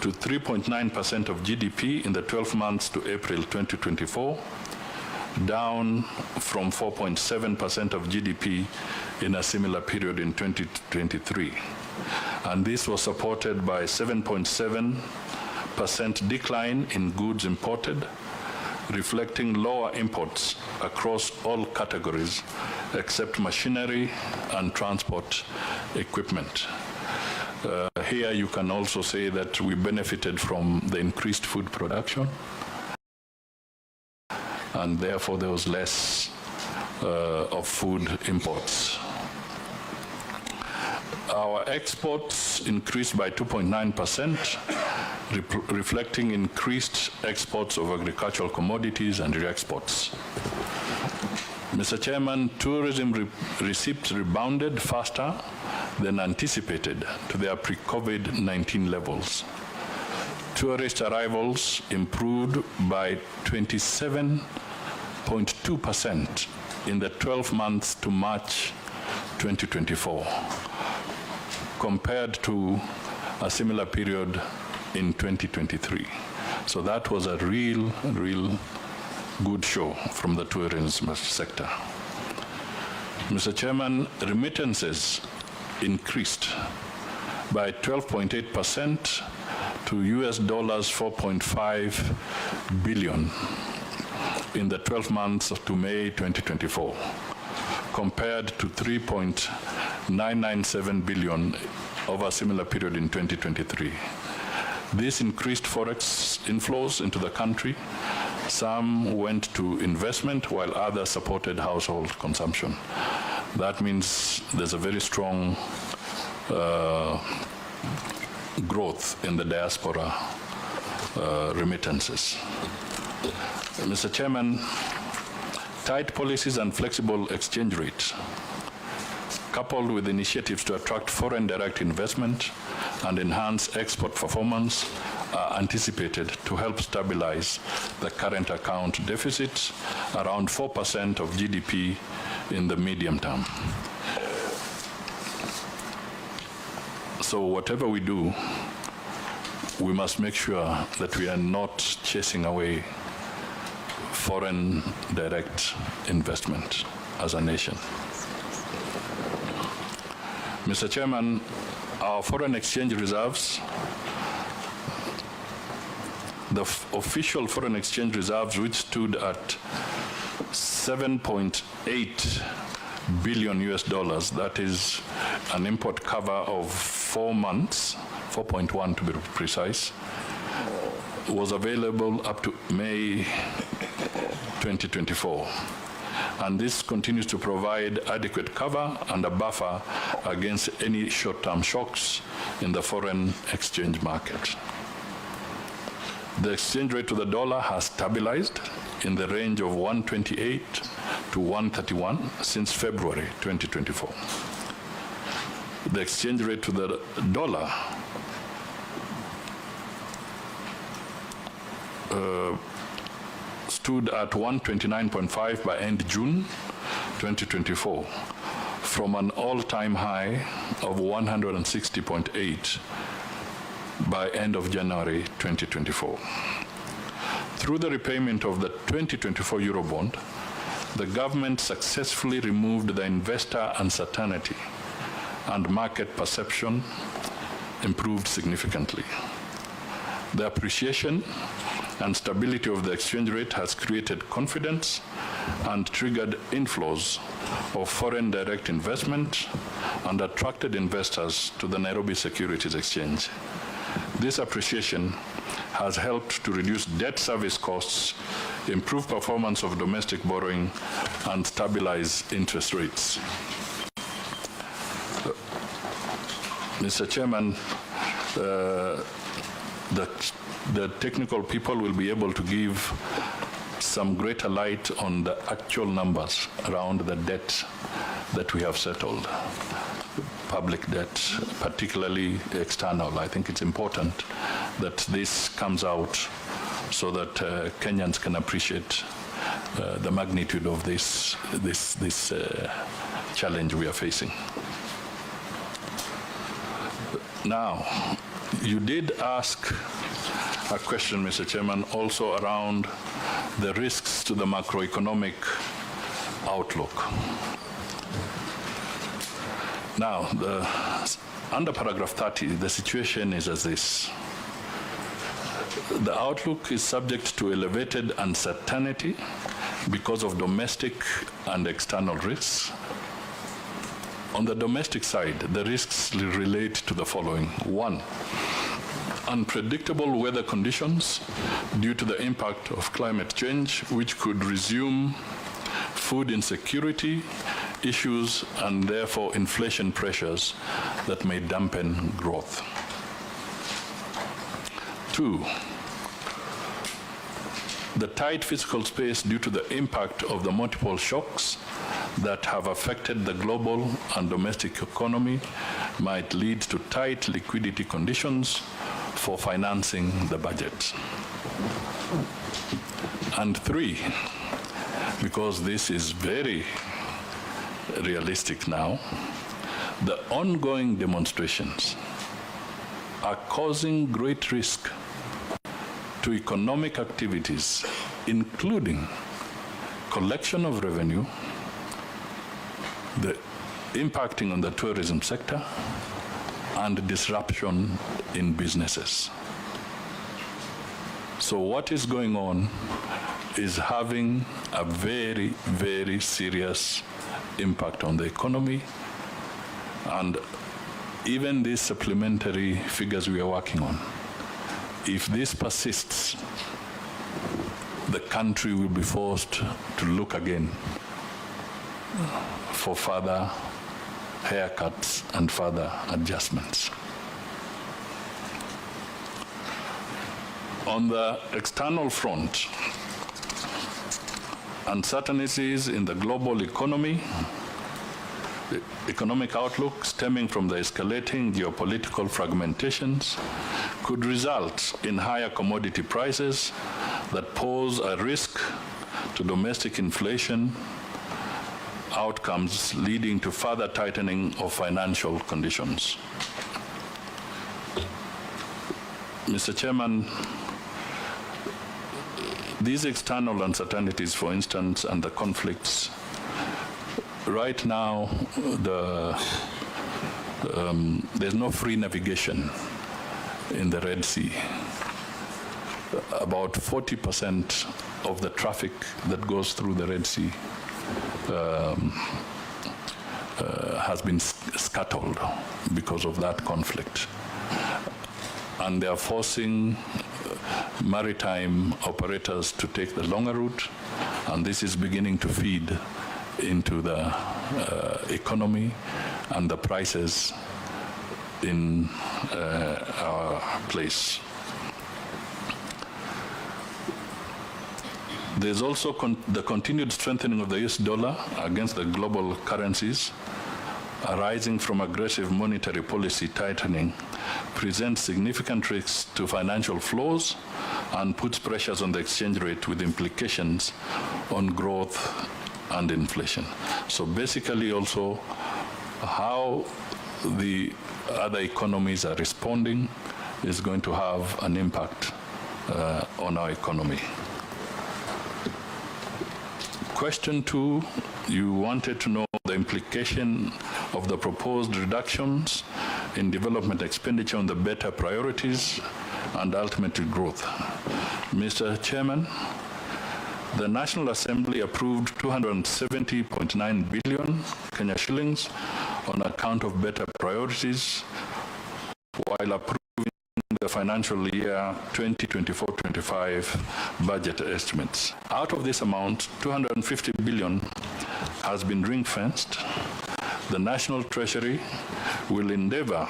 to 3.9% of GDP in the 12 months to April 2024, down from 4.7% of GDP in a similar period in 2023. And this was supported by 7.7% decline in goods imported, reflecting lower imports across all categories except machinery and transport equipment. Here you can also say that we benefited from the increased food production, and therefore there was less of food imports. Our exports increased by 2.9%, reflecting increased exports of agricultural commodities and re-exports. Mr. Chairman, tourism receipts rebounded faster than anticipated to their pre-COVID-19 levels. Tourist arrivals improved by 27.2% in the 12 months to March 2024, compared to a similar period in 2023. So that was a real good show from the tourism sector. Mr. Chairman, remittances increased by 12.8% to US $4.5 billion in the 12 months to May 2024, compared to 3.997 billion over a similar period in 2023. This increased forex inflows into the country. Some went to investment while others supported household consumption. That means there's a very strong growth in the diaspora remittances. Mr. Chairman, tight policies and flexible exchange rates, coupled with initiatives to attract foreign direct investment and enhance export performance, are anticipated to help stabilize the current account deficit around 4% of GDP in the medium term. So whatever we do, we must make sure that we are not chasing away foreign direct investment as a nation. Mr. Chairman, our foreign exchange reserves, the official foreign exchange reserves, which stood at $7.8 billion US, that is an import cover of 4 months, 4.1 to be precise, was available up to May 2024. And this continues to provide adequate cover and a buffer against any short-term shocks in the foreign exchange market. The exchange rate to the dollar has stabilized in the range of 128 to 131 since February 2024. The exchange rate to the dollar stood at 129.5 by end June 2024, from an all-time high of 160.8 by end of January 2024. Through the repayment of the 2024 Eurobond, the government successfully removed the investor uncertainty, and market perception improved significantly. The appreciation and stability of the exchange rate has created confidence and triggered inflows of foreign direct investment and attracted investors to the Nairobi Securities Exchange. This appreciation has helped to reduce debt service costs, improve performance of domestic borrowing, and stabilize interest rates. Mr. Chairman, the technical people will be able to give some greater light on the actual numbers around the debt that we have settled, public debt, particularly external. I think it's important that this comes out so that Kenyans can appreciate the magnitude of this challenge we are facing. Now, you did ask a question, Mr. Chairman, also around the risks to the macroeconomic outlook. Now, under paragraph 30, the situation is as this. The outlook is subject to elevated uncertainty because of domestic and external risks. On the domestic side, the risks relate to the following. One, unpredictable weather conditions due to the impact of climate change, which could resume food insecurity issues and therefore inflation pressures that may dampen growth. Two, the tight fiscal space due to the impact of the multiple shocks that have affected the global and domestic economy might lead to tight liquidity conditions for financing the budget. And three, because this is very realistic now, the ongoing demonstrations are causing great risk to economic activities, including collection of revenue, the impacting on the tourism sector, and disruption in businesses. So what is going on is having a very, very serious impact on the economy, and even these supplementary figures we are working on, if this persists, the country will be forced to look again for further haircuts and further adjustments. On the external front, uncertainties in the global economy, the economic outlook stemming from the escalating geopolitical fragmentations could result in higher commodity prices that pose a risk to domestic inflation outcomes, leading to further tightening of financial conditions. Mr. Chairman, these external uncertainties, for instance, and the conflicts, right now, there's no free navigation in the Red Sea. About 40% of the traffic that goes through the Red Sea has been scuttled because of that conflict. And they are forcing maritime operators to take the longer route, and this is beginning to feed into the economy and the prices in our place. There's also the continued strengthening of the US dollar against the global currencies arising from aggressive monetary policy tightening presents significant risks to financial flows and puts pressures on the exchange rate with implications on growth and inflation. So basically also how the other economies are responding is going to have an impact on our economy. Question 2, you wanted to know the implication of the proposed reductions in development expenditure on the better priorities and ultimately growth. Mr. Chairman, the National Assembly approved 270.9 billion Kenya shillings on account of better priorities while approving the financial year 2024-25 budget estimates. Out of this amount, 250 billion has been ring-fenced. The National Treasury will endeavor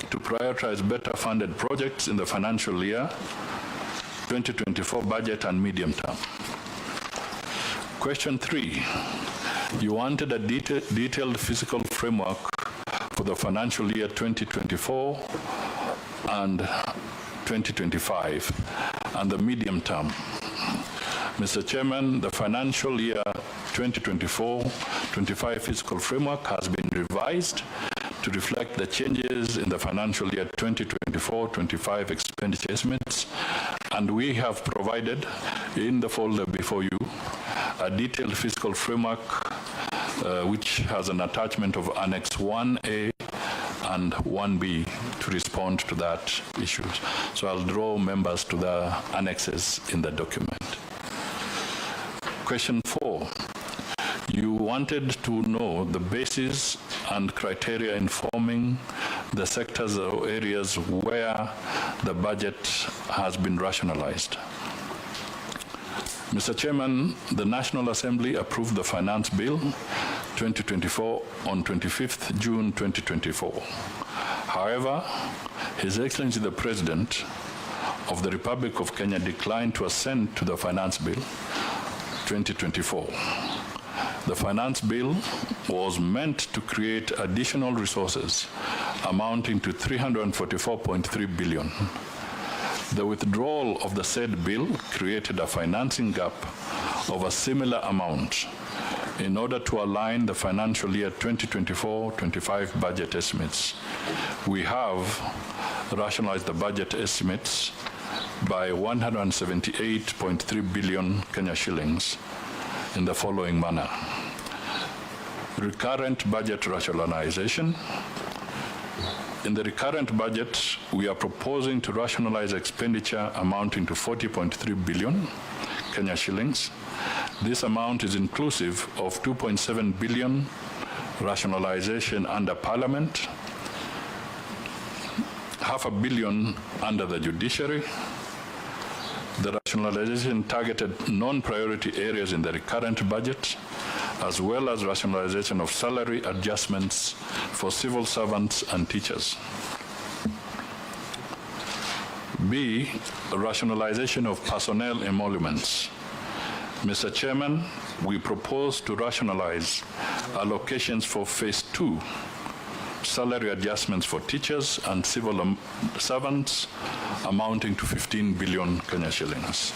to prioritize better funded projects in the financial year 2024 budget and medium term. Question 3, you wanted a detailed fiscal framework for the financial year 2024 and 2025 and the medium term. Mr. Chairman, the financial year 2024-25 fiscal framework has been revised to reflect the changes in the financial year 2024-25 expenditure estimates, and we have provided in the folder before you a detailed fiscal framework which has an attachment of Annex 1A and 1B to respond to that issue. So I'll draw members to the annexes in the document. Question 4, you wanted to know the basis and criteria informing the sectors or areas where the budget has been rationalized. Mr. Chairman, the National Assembly approved the Finance Bill 2024 on 25th June 2024. However, His Excellency the President of the Republic of Kenya declined to assent to the Finance Bill 2024. The Finance Bill was meant to create additional resources amounting to 344.3 billion. The withdrawal of the said bill created a financing gap of a similar amount in order to align the financial year 2024-25 budget estimates. We have rationalized the budget estimates by 178.3 billion Kenya shillings in the following manner. Recurrent budget rationalization. In the recurrent budget, we are proposing to rationalize expenditure amounting to 40.3 billion Kenya shillings. This amount is inclusive of 2.7 billion rationalization under Parliament, $500 million under the judiciary. The rationalization targeted non-priority areas in the recurrent budget, as well as rationalization of salary adjustments for civil servants and teachers. B, rationalization of personnel emoluments. Mr. Chairman, we propose to rationalize allocations for Phase 2, salary adjustments for teachers and civil servants amounting to 15 billion Kenya shillings.